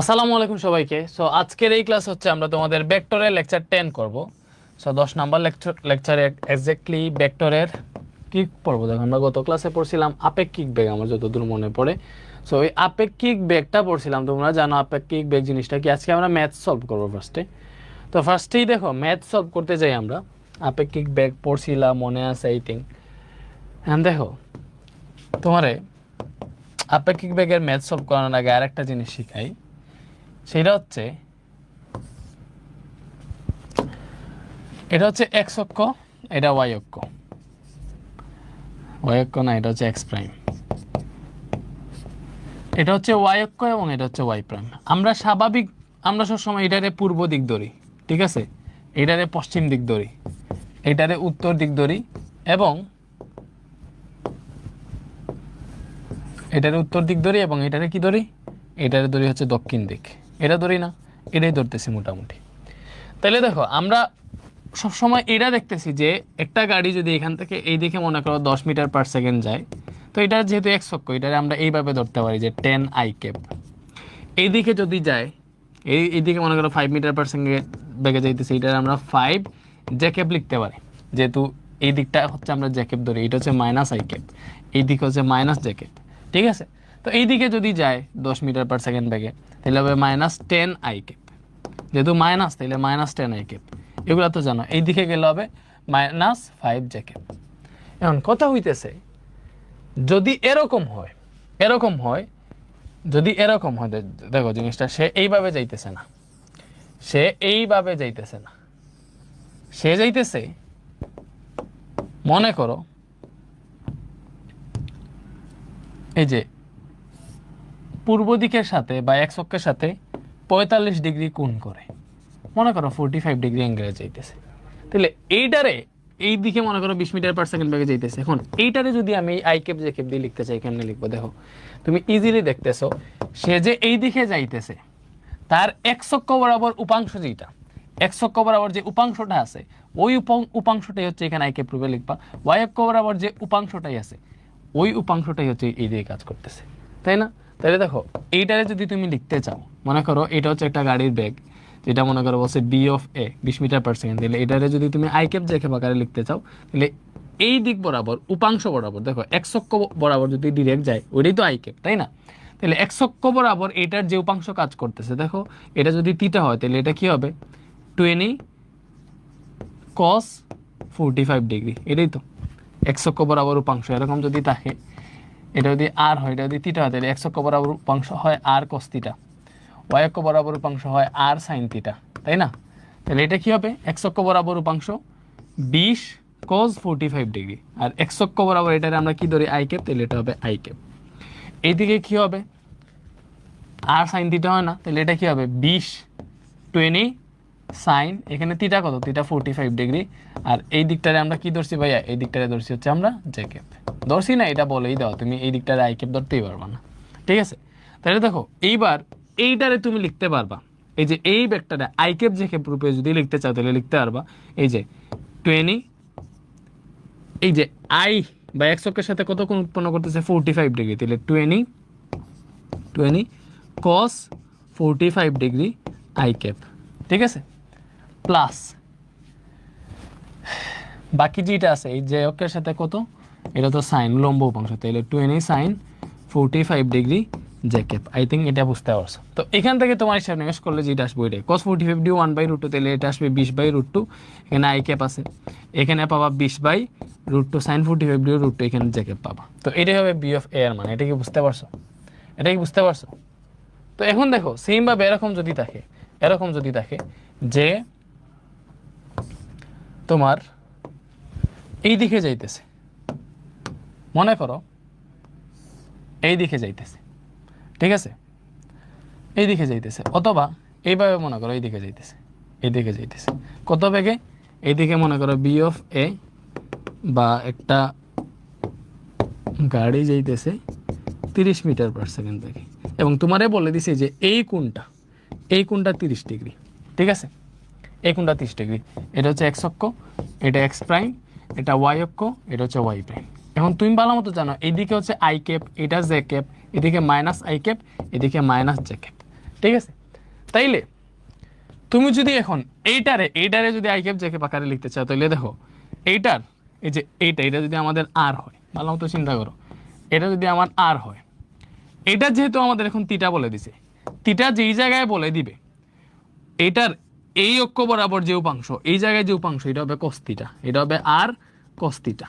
আসসালামু আলাইকুম সবাইকে। সো আজকের এই ক্লাস হচ্ছে আমরা তোমাদের ভেক্টরের লেকচার 10 করব। সো 10 নাম্বার লেকচারে এক্স্যাক্টলি ভেক্টরের কি পড়বো, দেখো আমরা গত ক্লাসে পড়ছিলাম আপেক্ষিক বেগ, আমার যতদূর মনে পড়ে। সো ওই আপেক্ষিক বেগটা পড়ছিলাম, তোমরা জানো আপেক্ষিক বেগ জিনিসটা কি। আজকে আমরা ম্যাথ সলভ করবো ফার্স্টে। তো ফার্স্টেই দেখো ম্যাথ সলভ করতে যাই আমরা। আপেক্ষিক বেগ পড়ছিলাম, মনে আছে আই থিঙ্ক। হ্যাঁ দেখো, তোমারে আপেক্ষিক বেগের ম্যাথ সলভ করানোর আগে আরেকটা জিনিস শিখাই। সেটা হচ্ছে এটা হচ্ছে এক্স অক্ষ, এটা ওয়াই অক্ষ। ওয়াই অক্ষ না, এটা হচ্ছে এক্স প্রাইম। এটা হচ্ছে ওয়াই অক্ষ এবং এটা হচ্ছে ওয়াই প্রাইম। আমরা সবসময় এটারে পূর্ব দিক ধরি, ঠিক আছে, এটারে পশ্চিম দিক ধরি, এটারে উত্তর দিক ধরি এবং এটারে উত্তর দিক ধরি এবং এটারে কি ধরি, এটারে ধরি হচ্ছে দক্ষিণ দিক। এটা ধরি না, এটাই ধরতেছি মোটামুটি। তাহলে দেখো আমরা সবসময় এটা দেখতেছি যে একটা গাড়ি যদি এখান থেকে এই দিকে মনে করো 10 মিটার পার সেকেন্ড যায়, তো এটা যেহেতু এক্স অক্ষ, এটারে আমরা এইভাবে ধরতে পারি যে 10 আই ক্যাপ। এইদিকে যদি যায়, এইদিকে মনে করো 5 মিটার পার সেকেন্ড বেগে যাইতেছে, এটারে আমরা 5 জে ক্যাপ লিখতে পারি। যেহেতু এই দিকটা হচ্ছে আমরা জে ক্যাপ ধরি, এটা হচ্ছে মাইনাস আই ক্যাপ, এই দিকে হচ্ছে মাইনাস জে ক্যাপ, ঠিক আছে। তো এইদিকে যদি যায় 10 মিটার পার সেকেন্ড বেগে, তাহলে হবে -10 আই ক্যাপ। যেহেতু মাইনাস, তাহলে -10 আই ক্যাপ। এগুলো তো জানো। এই দিকে গেলে হবে -5 জে ক্যাপ। এখন কথা হইতেছে, যদি এরকম হয়, যদি এরকম হয়, দেখো জিনিসটা সে এইভাবে যাইতেছে না, সে যাইতেছে মনে করো এই যে পূর্ব দিকের সাথে বা এক্স অক্ষের সাথে 45 ডিগ্রি কোণ করে, মনে করো 45 ডিগ্রি অ্যাঙ্গেলে যাইতেছে। তাহলে এইটারে এই দিকে মনে করো 20 মিটার পার সেকেন্ড বেগে যাইতেছে। এখন এইটারে যদি আমি আই ক্যাপ জে ক্যাপ দিয়ে লিখতে চাই, কেমনে লিখবো দেখো, তুমি ইজিলি দেখতেছো, সে যে এই দিকে যাইতেছে তার এক্স অক্ষ বরাবর উপাংশ, যেটা এক্স অক্ষ বরাবর যে উপাংশটা আছে, ওই উপাংশটাই হচ্ছে এখানে আই ক্যাপ রূপে লিখবা। ওয়াই অক্ষ বরাবর যে উপাংশটাই আছে, ওই উপাংশটাই হচ্ছে এই দিকে কাজ করতেছে, তাই না? তাহলে দেখো এইটারে যদি তুমি লিখতে চাও, মনে করো এটা হচ্ছে একটা গাড়ির বেগ, যেটা মনে করো বলছে B of A 20 metre per second. তাহলে এটারে যদি তুমি আই ক্যাপ জে ক্যাপ আকারে লিখতে চাও, তাহলে এই দিক বরাবর উপাংশ বরাবর দেখো এক্স অক্ষ বরাবর যদি ডিরেক্ট যায়, ওইটাই তো আই ক্যাপ, তাই না? তাহলে এক্স অক্ষ বরাবর এটার যে উপাংশ কাজ করতেছে, দেখো এটা যদি থিটা হয়, তাহলে এটা কি হবে 20 cos 45 ডিগ্রি। এটাই তো এক্স অক্ষ বরাবর উপাংশ। এরকম যদি থাকে, এটা যদি আর হয়, এটা যদি থিটা হয়, তাহলে এক্স অক্ষ বরাবর উপাংশ হয় আর কস থিটা, ওয়াই অক্ষ বরাবর উপাংশ হয় আর সাইন থিটা, তাই না? তাহলে এটা কি হবে, এক্স অক্ষ বরাবর উপাংশ 20 cos 45 ডিগ্রি, আর এক্স অক্ষ বরাবর এটারে আমরা কি ধরি, আই ক্যাপ, তাহলে এটা হবে আই ক্যাপ। এইদিকে কি হবে, আর সাইন থিটা হয় না, তাহলে এটা কি হবে 20 সাইন, এখানে থিটা কত, থিটা 45 ডিগ্রি। আর এই দিকটারে আমরা কি ধরছি ভাইয়া, এই দিকটারে ধরছি হচ্ছে আমরা জে ক্যাপ। ধরছি না, এটা বলেই দাও, তুমি এই দিকটারে আই ক্যাপ ধরতেই পারবা না, ঠিক আছে? তাহলে দেখো এইবার এইটারে তুমি লিখতে পারবা, এই যে এই ব্যাগটারে আই ক্যাপ জে ক্যাপ রূপে যদি লিখতে চাও, তাহলে লিখতে পারবা এই যে 20, এই যে আই বা এক্স অক্ষের সাথে কত কোণ উৎপন্ন করতেছে 45 ডিগ্রি, তাহলে 20 cos 45 ডিগ্রি আই ক্যাপ, ঠিক আছে, প্লাস বাকি যেটা আছে এই যে অক্ষের সাথে কত, এটা তো সাইন লম্ব উপাংশ, তাহলে 20 sine 45 degree J cap. I think এটা বুঝতে পারছো। তো এখান থেকে তোমার হিসাব নিকাশ করলে যেটা আসবে ওইটাই, cos 45 ডিগ্রি 1/√2, তাহলে এটা আসবে 20/√2। এখানে আই ক্যাপ আছে, এখানে পাবা 20/√2 সাইন 45 ডিগ্রি √2, এখানে জে ক্যাপ পাবা। তো এটাই হবে বি অফ এ এর মান। এটা কি বুঝতে পারছো? তো এখন দেখো সেম ভাবে এরকম যদি থাকে যে তোমার এই দিকে যাইতেছে, মনে করো এই দিকে যাইতেছে, ঠিক আছে, এই দিকে যাইতেছে, অথবা এইভাবে মনে করো এই দিকে যাইতেছে কত বেগে, এইদিকে মনে করো বি অফ এ বা একটা গাড়ি যাইতেছে 30 মিটার পার সেকেন্ড বেগে, এবং তোমারে বলে দিছে যে এই কোণটা 30 ডিগ্রি, ঠিক আছে, এই কোণটা 30 ডিগ্রি। এটা হচ্ছে এক্স অক্ষ, এটা এক্স প্রাইম, এটা ওয়াই অক্ষ, এটা হচ্ছে ওয়াই প্রাইম। এখন তুমি ভালো মতো জানো এইদিকে হচ্ছে আই ক্যাপ, এটা জে ক্যাপ, এদিকে মাইনাস আই ক্যাপ, এদিকে মাইনাস জে ক্যাপ। ঠিক আছে? তাইলে তুমি যদি এখন এইটারে যদি আই ক্যাপ জে ক্যাপ আকারে লিখতে চাও, তাহলে দেখো এইটার এই যে এটা যদি আমাদের আর হয়, ভালো মতো চিন্তা করো, এটা যদি আমার আর হয়, এটা যেহেতু আমাদের এখন থিটা বলে দিছে, থিটা যেই জায়গায় বলে দিবে, এটার এই অক্ষ বরাবর যে উপাংশ, এই জায়গায় যে উপাংশ, এটা হবে cos থিটা, এটা হবে আর cos থিটা।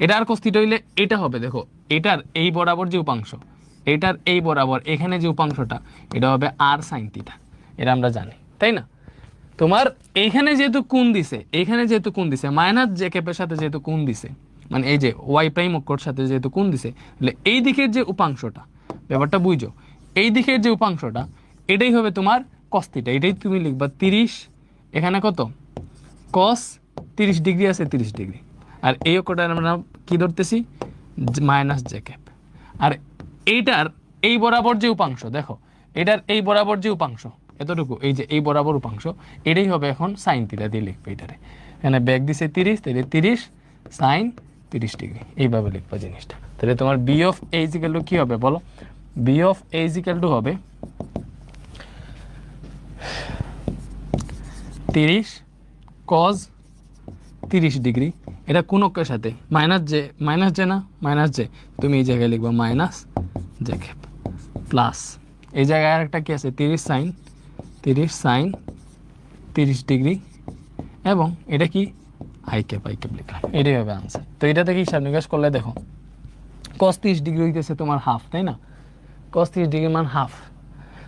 এটা আর cos থিটা হইলে এটা হবে, দেখো এটার এই বরাবর যে উপাংশ, এটার এই বরাবর এখানে যে উপাংশটা, এটা হবে আর sin থিটা। এটা আমরা জানি, তাই না? তোমার এইখানে যেহেতু কোণ দিছে, এইখানে যেহেতু কোণ দিছে, মাইনাস জে ক্যাপের সাথে যেহেতু কোণ দিছে, মানে এই যে ওয়াই প্রাইম অক্ষর সাথে যেহেতু কোণ দিছে, তাহলে এই দিকের যে উপাংশটা, ব্যাপারটা বুঝো, এই দিকের যে উপাংশটা, এটাই হবে তোমার cos থিটা। এটাই তুমি লিখবা 30, এখানে কত cos 30 ডিগ্রি আছে, 30 ডিগ্রি, আর এই অক্ষরটা আমরা কি ধরতেছি, মাইনাস জে ক্যাপ। আর এইটার এই বরাবর যে উপাংশ, দেখো এটার এই বরাবর যে উপাংশ এতটুকু, এই যে এই বরাবর উপাংশ, এটাই হবে এখন সাইন থিটা দিয়ে লিখবে। এটারে এখানে ব্যাক দিছে 30, তাহলে 30 সাইন 30 ডিগ্রি, এইভাবে লিখবা জিনিসটা। তাহলে তোমার B of A is equal to কি হবে বলো? B of A is equal to হবে 30 cos 30 ডিগ্রি, এটা কোন অক্ষের সাথে, মাইনাস জে না, মাইনাস জে, তুমি এই জায়গায় লিখবা মাইনাস জে ক্যাপ, প্লাস এই জায়গায় আরেকটা কি আছে, 30 সাইন 30 ডিগ্রি, এবং এটা কি আই ক্যাপ লিখলাম। এটাই হবে আনসার। তো এটা থেকে হিসাব নিকাশ করলে দেখো cos 30 ডিগ্রি হইতেছে তোমার হাফ, তাই না? cos 30 ডিগ্রি মান হাফ,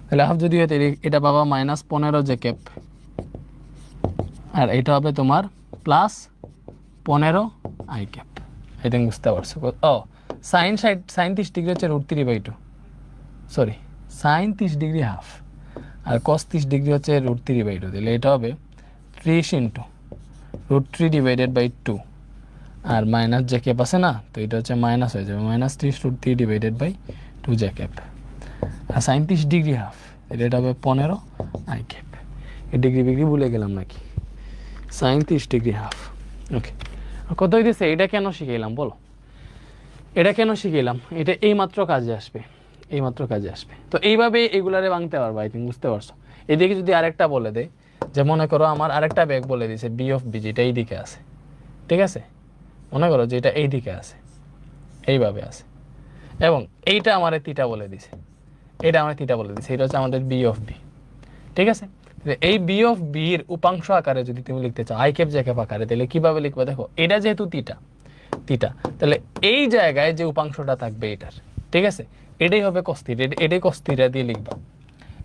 তাহলে হাফ যদি হয় এটা পাবা মাইনাস 15 জে ক্যাপ, আর এটা হবে তোমার plus 15 I cap. I think বুঝতে পারছো। ও সাইন 30 ডিগ্রি হচ্ছে √3/2, সরি সাইন 30 ডিগ্রি হাফ, আর cos 30 ডিগ্রি হচ্ছে √3/2, তাহলে এটা হবে 30 ইন্টু √3 ডিভাইডেড বাই 2, আর মাইনাস জে ক্যাপ আছে না, তো এটা হচ্ছে মাইনাস হয়ে যাবে, minus 30 √3 divided by 2 J cap, আর সাইন 30 ডিগ্রি হাফ, এটা হবে 15 আই ক্যাপ। এই ডিগ্রি ভুলে গেলাম নাকি? Sign 30 degree half. ওকে, কত হইতেছে? এটা কেন শিখাইলাম বলো? এটা কেন শিখাইলাম? এটা এইমাত্র কাজে আসবে, এইমাত্র কাজে আসবে। তো এইভাবে এগুলারে ভাঙতে পারবো, আই থিঙ্ক বুঝতে পারছো। এদিকে যদি আরেকটা বলে দেয়, যে মনে করো আমার আরেকটা ব্যাগ বলে দিয়েছে বি অফ বি, যেটা এইদিকে আছে, ঠিক আছে, মনে করো যে এটা এইদিকে আছে, এইভাবে আছে, এবং এইটা আমার থিটা বলে দিছে, এটা আমার থিটা বলে দিছে, এটা হচ্ছে আমাদের বি অফ বি, ঠিক আছে। এই বি অফ বি এর উপাংশ আকারে যদি তুমি লিখতে চাও আই ক্যাপ জে ক্যাপ আকারে, তাহলে কিভাবে লিখবে? দেখো এটা যেহেতু থিটা, তাহলে এই জায়গায় যে উপাংশটা থাকবে এটার, ঠিক আছে, এটাই হবে cos থিটা, এটাই cos থিটা দিয়ে লিখবা।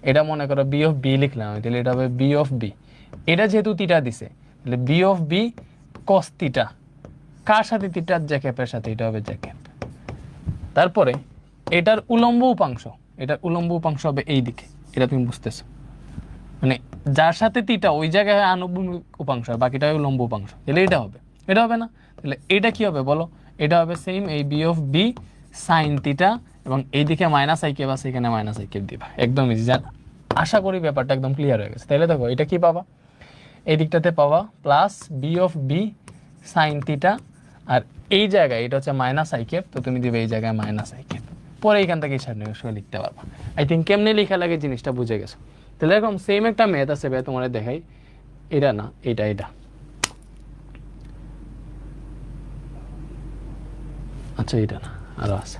এটা মনে করো বি অফ বি লিখলাম, তাহলে এটা হবে বি অফ বি, এটা যেহেতু থিটা দিছে, তাহলে B of B cos theta, কার সাথে? থিটার জে ক্যাপের সাথে, এটা হবে জে ক্যাপ। তারপরে এটার উলম্ব উপাংশ হবে এই দিকে, এটা তুমি বুঝতেছো, মানে যার সাথে থিটা ওই জায়গায় আনুভূমিক উপাংশ, বাকিটা উলম্ব উপাংশ, তাহলে এটা হবে না, তাহলে এটা কি হবে বলো? এটা হবে সেম এই B of B sine theta, এবং এইদিকে মাইনাস আই ক্যাপ আছে, এখানে মাইনাস আই ক্যাপ দিবা, একদম ইজি। আশা করি ব্যাপারটা একদম ক্লিয়ার হয়ে গেছে। তাহলে দেখো এটা কি পাবা, এই দিকটাতে পাবা plus B of B sine theta, আর এই জায়গায় এটা হচ্ছে মাইনাস আই ক্যাপ, তো তুমি দিবে এই জায়গায় মাইনাস আই ক্যাপ, পরে এইখান থেকে হিসাব নিকাশ করে লিখতে পারবা। আই থিঙ্ক কেমনে লেখা লাগে জিনিসটা বুঝে গেছো। তাহলে এরকম সেম একটা ম্যাথ আছে ভাই, তোমার দেখাই, এটা না, এটা আচ্ছা, এটা না, আরো আছে,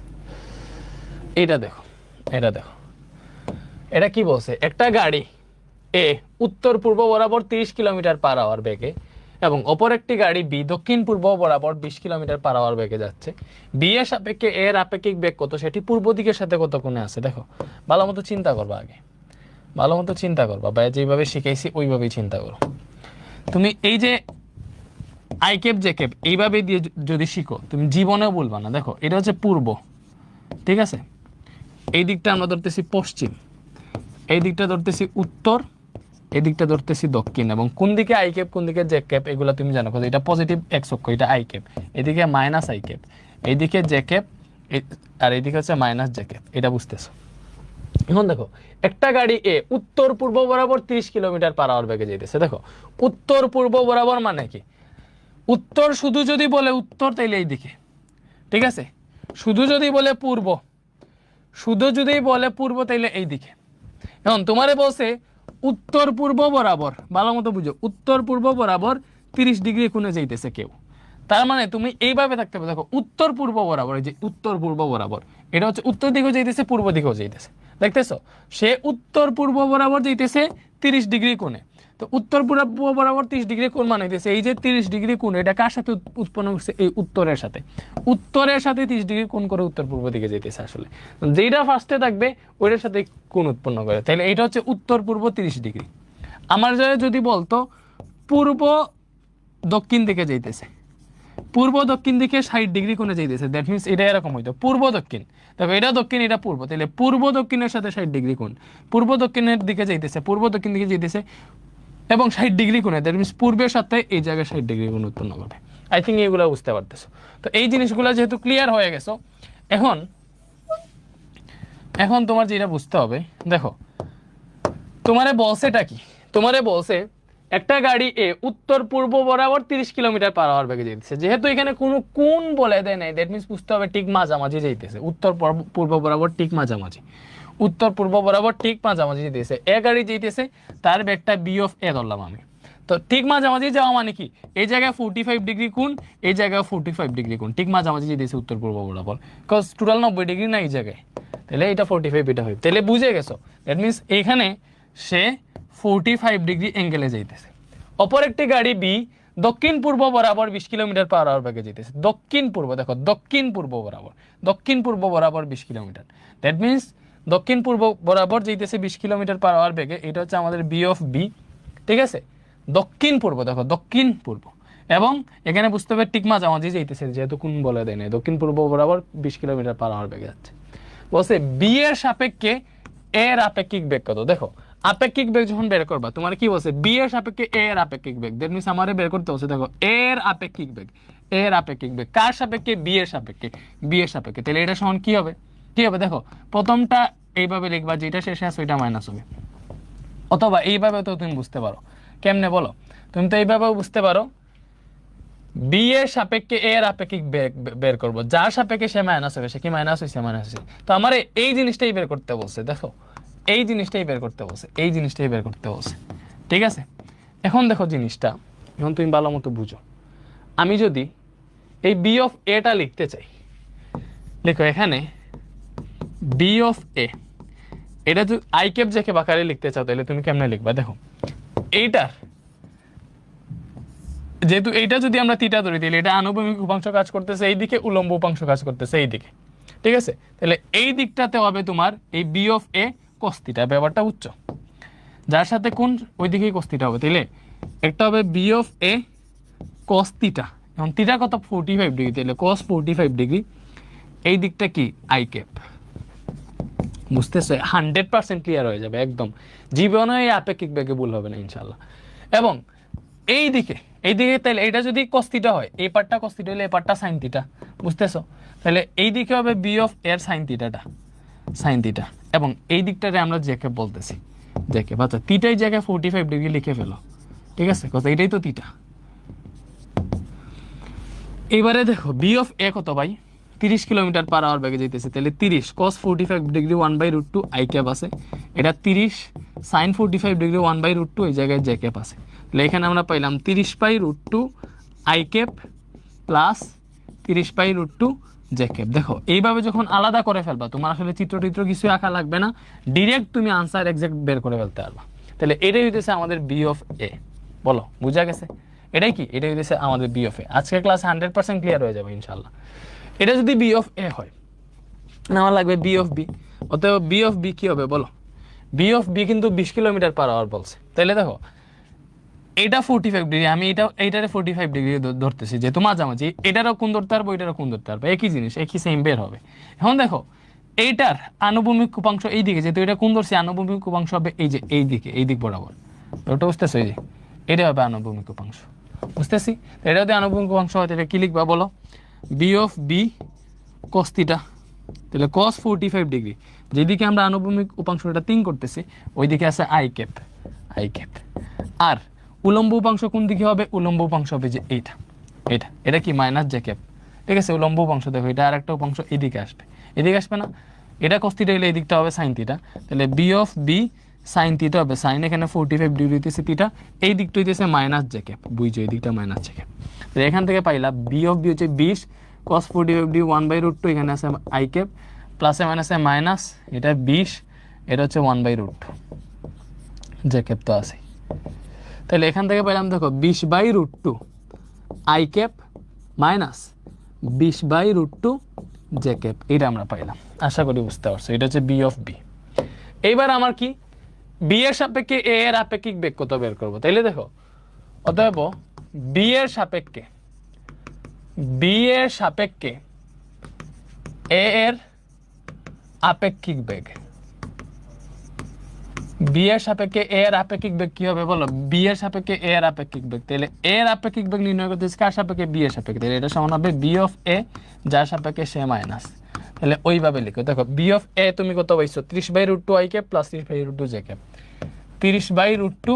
এটা দেখো, এটা কি বলছে? একটা গাড়ি এ উত্তর পূর্ব বরাবর 30 কিলোমিটার পার আওয়ার বেগে, এবং অপর একটি গাড়ি বি দক্ষিণ পূর্ব বরাবর 20 কিলোমিটার পার আওয়ার বেগে যাচ্ছে। বি এর সাপেক্ষে এর আপেক্ষিক বেগ কত? সেটি পূর্ব দিকের সাথে কত কোণে আছে? দেখো ভালো মতো চিন্তা করবা, আগে ভালো মতো চিন্তা করবা, বা যেভাবে শিখাইছি ওইভাবেই চিন্তা করো। তুমি এই যে আই ক্যাপ জে ক্যাপ এইভাবে দিয়ে যদি শিখো, তুমি জীবনেও বলবা না। দেখো এটা হচ্ছে পূর্ব, ঠিক আছে, এই দিকটা আমরা ধরতেছি পশ্চিম, এই দিকটা ধরতেছি উত্তর, এই দিকটা ধরতেছি দক্ষিণ, এবং কোন দিকে আই ক্যাপ কোন দিকে জে ক্যাপ এগুলো তুমি জানো। এটা পজিটিভ এক্স অক্ষ, এটা আই ক্যাপ, এদিকে মাইনাস আই ক্যাপ, এইদিকে জে ক্যাপ, আর এইদিকে হচ্ছে মাইনাস জে ক্যাপ, এটা বুঝতেছো। এখন দেখো একটা গাড়ি এ উত্তর পূর্ব বরাবর 30 কিলোমিটার পার আওয়ার বেগে যেতেছে। দেখো উত্তর পূর্ব বরাবর মানে কি? উত্তর শুধু যদি বলে উত্তর, তাইলে এই দিকে, ঠিক আছে, শুধু যদি বলে পূর্ব, তাইলে এই দিকে, এখন তোমারে বলছে উত্তর পূর্ব বরাবর, ভালো মতো বুঝো, উত্তর পূর্ব বরাবর 30 ডিগ্রি কোণে যাইতেছে কেউ। তার মানে তুমি এইভাবে থাকতে পারো, দেখো উত্তর পূর্ব বরাবর, এই যে উত্তর পূর্ব বরাবর, এটা হচ্ছে উত্তর দিকেও যাইতেছে পূর্ব দিকেও যাইতেছে, দেখতেছো? সে উত্তর পূর্ব বরাবর যাইতেছে 30 ডিগ্রি কোণে। তো উত্তর পূর্ব বরাবর 30 ডিগ্রি কোণ মানে হইতেছে এই যে 30 ডিগ্রি কোণ, এটা কার সাথে উৎপন্ন করছে? এই উত্তরের সাথে। উত্তরের সাথে 30 ডিগ্রি কোণ করে উত্তর পূর্ব দিকে যাইতেছে। আসলে যেটা ফার্স্টে থাকবে ওইটার সাথে কোণ উৎপন্ন করে, তাহলে এটা হচ্ছে উত্তর পূর্ব 30 ডিগ্রি। আমার যদি বলতো পূর্ব দক্ষিণ দিকে যাইতেছে, পূর্ব দক্ষিণ দিকে 60 ডিগ্রি কোণে যাইতেছে, দ্যাট মিনস এটা এরকম হইতো পূর্ব দক্ষিণ। দেখো এটা দক্ষিণ, এটা পূর্ব, তাহলে পূর্ব দক্ষিণের সাথে 60 ডিগ্রি কোণ, পূর্ব দক্ষিণের দিকে যাইতেছে, পূর্ব দক্ষিণ দিকে যাইতেছে এবং 60 ডিগ্রি কোণে, দ্যাট মিনস পূর্বের সাথে এই জায়গায় 60 ডিগ্রি কোণ উৎপন্ন করবে। আই থিঙ্ক এইগুলো বুঝতে পারতেছো। তো এই জিনিসগুলো যেহেতু ক্লিয়ার হয়ে গেছো, এখন তোমার যেটা বুঝতে হবে, দেখো তোমারে বলছেটা কি, তোমারে বলছে একটা গাড়ি এ উত্তর পূর্ব বরাবর 30 কিলোমিটার পার আওয়ার বেগে যাইতেছে। যেহেতু এখানে কোনো কোণ বলে দেয় নাই, দ্যাট মিনস বুঝতে হবে ঠিক মাঝামাঝি যাইতেছে, উত্তর পূর্ব বরাবর ঠিক মাঝামাঝি, উত্তর পূর্ব বরাবর ঠিক মাঝামাঝি যাইতেছে। এ গাড়ি যাইতেছে, তার বেগটা বি অফ এ ধরলাম আমি। তো ঠিক মাঝামাঝি যাওয়া মানে কি, এই জায়গায় 45 ডিগ্রি কোণ, এই জায়গায় 45 ডিগ্রি কোণ, ঠিক মাঝামাঝি যাইতেছে উত্তর পূর্ব বরাবর, বিকজ টোটাল 90 ডিগ্রি না এই জায়গায়, তাহলে এটা 45, এটা হয়, তাহলে বুঝে গেছো। দ্যাট মিনস এইখানে সে 45 ডিগ্রি অ্যাঙ্গেলে যাইতেছে। অপর একটি গাড়ি বি দক্ষিণ পূর্ব বরাবর 20 কিলোমিটার পার আওয়ার বেগে যেতেছে। দক্ষিণ পূর্ব, দেখো দক্ষিণ পূর্ব বরাবর, দক্ষিণ পূর্ব বরাবর 20 কিলোমিটার, দ্যাট মিনস দক্ষিণ পূর্ব বরাবর যেতেছে 20 কিলোমিটার পার আওয়ার বেগে। এটা হচ্ছে আমাদের বি অফ বি, ঠিক আছে? দক্ষিণ পূর্ব, দেখো দক্ষিণ পূর্ব, এবং এখানে বুঝতে হবে ঠিক মাঝামাঝি যাইতেছে, যেহেতু কোন বলে দেয় না, দক্ষিণ পূর্ব বরাবর 20 কিলোমিটার পার আওয়ার বেগে যাচ্ছে। বলছে বি এর সাপেক্ষে এর আপেক্ষিক বেগ কত? দেখো আপেক্ষিক বেগ যখন বের করবা, তোমার কি বলছে? বি এর সাপেক্ষে এ এর আপেক্ষিক বেগ, দ্যাট মিনস আমারে বের করতে হচ্ছে, দেখো এর আপেক্ষিক বেগ, এর আপেক্ষিক বেগ কার সাপেক্ষে? বি এর সাপেক্ষে, বি এর সাপেক্ষে। তাহলে এটা সমান কি হবে? কি হবে? দেখো প্রথমটা এইভাবে লিখবা, যেটা শেষে আছে ওইটা মাইনাস হবে, অথবা এইভাবে তো তুমি বুঝতে পারো। কেমনে বলো? তুমি তো এইভাবেও বুঝতে পারো, বি এর সাপেক্ষে এ এর আপেক্ষিক বেগ বের করবো, যার সাপেক্ষে সে মাইনাস হবে, সে কি মাইনাস হয়েছে? মাইনাস হয়েছে। তো আমার এই জিনিসটাই বের করতে বলছে, দেখো এই জিনিসটাই বের করতে বলছে, এই জিনিসটাই বের করতে বলছে, ঠিক আছে? এখন দেখো জিনিসটা, এখন তুমি ভালো মতো বুঝো। আমি যদি এই বি অফ এটা লিখতে চাই, লিখো এখানে বি অফ এ, এটা যদি আই ক্যাপ জে ক্যাপ আকারে লিখতে চাও, তাহলে তুমি কেমনে লিখবা? দেখো এইটার, যেহেতু এইটা যদি আমরা থিটা ধরি, তাহলে এটা আনুভূমিক উপাংশ কাজ করতেছে এইদিকে, উলম্ব উপাংশ কাজ করতেছে এইদিকে, ঠিক আছে? তাহলে এই দিকটাতে হবে তোমার এই B of A cos theta, ব্যাপারটা উচ্চ, যার সাথে কোন ওই দিকেই কস থিটা হবে। তাহলে একটা হবে B of A cos theta, এখন থিটা কত? 45 ডিগ্রি, তাহলে কস 45 ডিগ্রি, এই দিকটা কি? I cap. বুঝতেছে? 100% ক্লিয়ার হয়ে যাবে একদম, জীবনে এই আপেক্ষিক বেগে ভুল হবে না ইনশাল্লাহ। এবং এই দিকে তাহলে এটা যদি cos থিটা হয়, এই পার্টটা cos থিটা হলে এই পার্টটা sin থিটা, বুঝতেছো? তাহলে এই দিকে হবে বি অফ এর sin থিটাটা, sin থিটা, এবং এই দিকটারে আমরা জেকে বলতেছি, জেকে। আচ্ছা থিটাই জায়গায় 45 ডিগ্রি লিখে ফেলো, ঠিক আছে? কথা এটাই তো থিটা। এইবারে দেখো বি অফ এ কত ভাই? 30 কিলোমিটার পার আওয়ার বেগে যাইতেছে, তাহলে 30 cos 45 ডিগ্রি 1/√2 আই ক্যাপ আছে, এটা 30 sin 45 ডিগ্রি 1/√2, এই জায়গায় জে ক্যাপ আছে। তাহলে এখানে আমরা পাইলাম 30/√2 I cap plus 30/√2 J cap. দেখো এইভাবে যখন আলাদা করে ফেলবা, তোমার আসলে চিত্র কিছু আঁকা লাগবে না, ডিরেক্ট তুমি আনসার এক্সাক্ট বের করে ফেলতে পারবা। তাহলে এটাই হইতেছে আমাদের বি অফ এ। বলো বুঝা গেছে? এটাই কি? এটাই হইতেছে আমাদের বি অফ এ। আজকের ক্লাস 100% ক্লিয়ার হয়ে যাবে ইনশাল্লাহ। এটা যদি বি অফ এ হয়, আমার লাগবে বি অফ বি, অতএব বি অফ বি কি হবে বলো? বি অফ বি কিন্তু 20 কিলোমিটার পার আওয়ার বলছে। তাহলে দেখো এটা 45 ডিগ্রি, আমি এইটারে 45 ডিগ্রি ধরতেছি, যেহেতু মাঝামাঝি, এটারও কোণ ধরতে পারবো, এটারও কোণ ধরতে পারবো, একই জিনিস, একই সেম বের হবে। এখন দেখো এইটার আনুভূমিক উপাংশ এই দিকে, যেহেতু এটা কোণ ধরছি, আনুভূমিক উপাংশ হবে এই যে এই দিকে, এই দিক বরাবর, ওটা বুঝতেছো? এই যে এটা হবে আনুভূমিক উপাংশ, বুঝতেছি? এটা যদি আনুভূমিক উপাংশ হয়, তাহলে কি লিখবা বলো? B of B cos theta, তাহলে cos 45 ডিগ্রি, যেদিকে আমরা আনুভূমিক উপাংশটা তিন করতেছি ওই দিকে আছে আই ক্যাপ, আই ক্যাপ। আর উলম্ব উপাংশ কোন দিকে হবে? উলম্ব উপাংশ হবে যে এইটা, এটা কি? মাইনাস জে ক্যাপ, ঠিক আছে? উলম্ব উপাংশ দেখো, এটা আর একটা উপাংশ এদিকে আসবে, এদিকে আসবে না? এটা cos থিটা হলে এই দিকটা হবে sin থিটা, তাহলে B of B sine theta হবে, সাইন এখানে 45 ডিগ্রি হইতেছে থিটা, এই দিকটা হইতেছে মাইনাস জে ক্যাপ, বুঝছো এই দিকটা মাইনাস জে ক্যাপ। তো এখান থেকে পাইলাম বি অফ বি হচ্ছে 20 cos 45 ডিগ্রি 1/√2, এখানে আছে আই ক্যাপ, প্লাসে মাইনাসে মাইনাস, এটা 20, এটা হচ্ছে 1/√2 জে ক্যাপ তো আছে। তাহলে এখান থেকে পাইলাম দেখো 20/√2 I cap minus 20/√2 J cap, এটা আমরা পাইলাম। আশা করি বুঝতে পারছো, এটা হচ্ছে বি অফ বি। এইবার আমার কি বি এর সাপেক্ষে এ এর আপেক্ষিক বেগ কত বের করবো। তাইলে দেখো অতএব বি এর সাপেক্ষে এ এর আপেক্ষিক বেগ, বি এর সাপেক্ষে এ এর আপেক্ষিক বেগ কি হবে বলো, বি এর সাপেক্ষে এ এর আপেক্ষিক বেগ। তাহলে এ এর আপেক্ষিক বেগ নির্ণয় করতে কার সাপেক্ষে, বি এর সাপেক্ষে, তাহলে এটা সমান হবে বি অফ এ যার সাপেক্ষে সে মাইনাস। তাহলে ওইভাবে লিখো, দেখো বি অফ এ তুমি কত পাইছো 30/√2 I cap plus 30/√2 J cap, 30/√2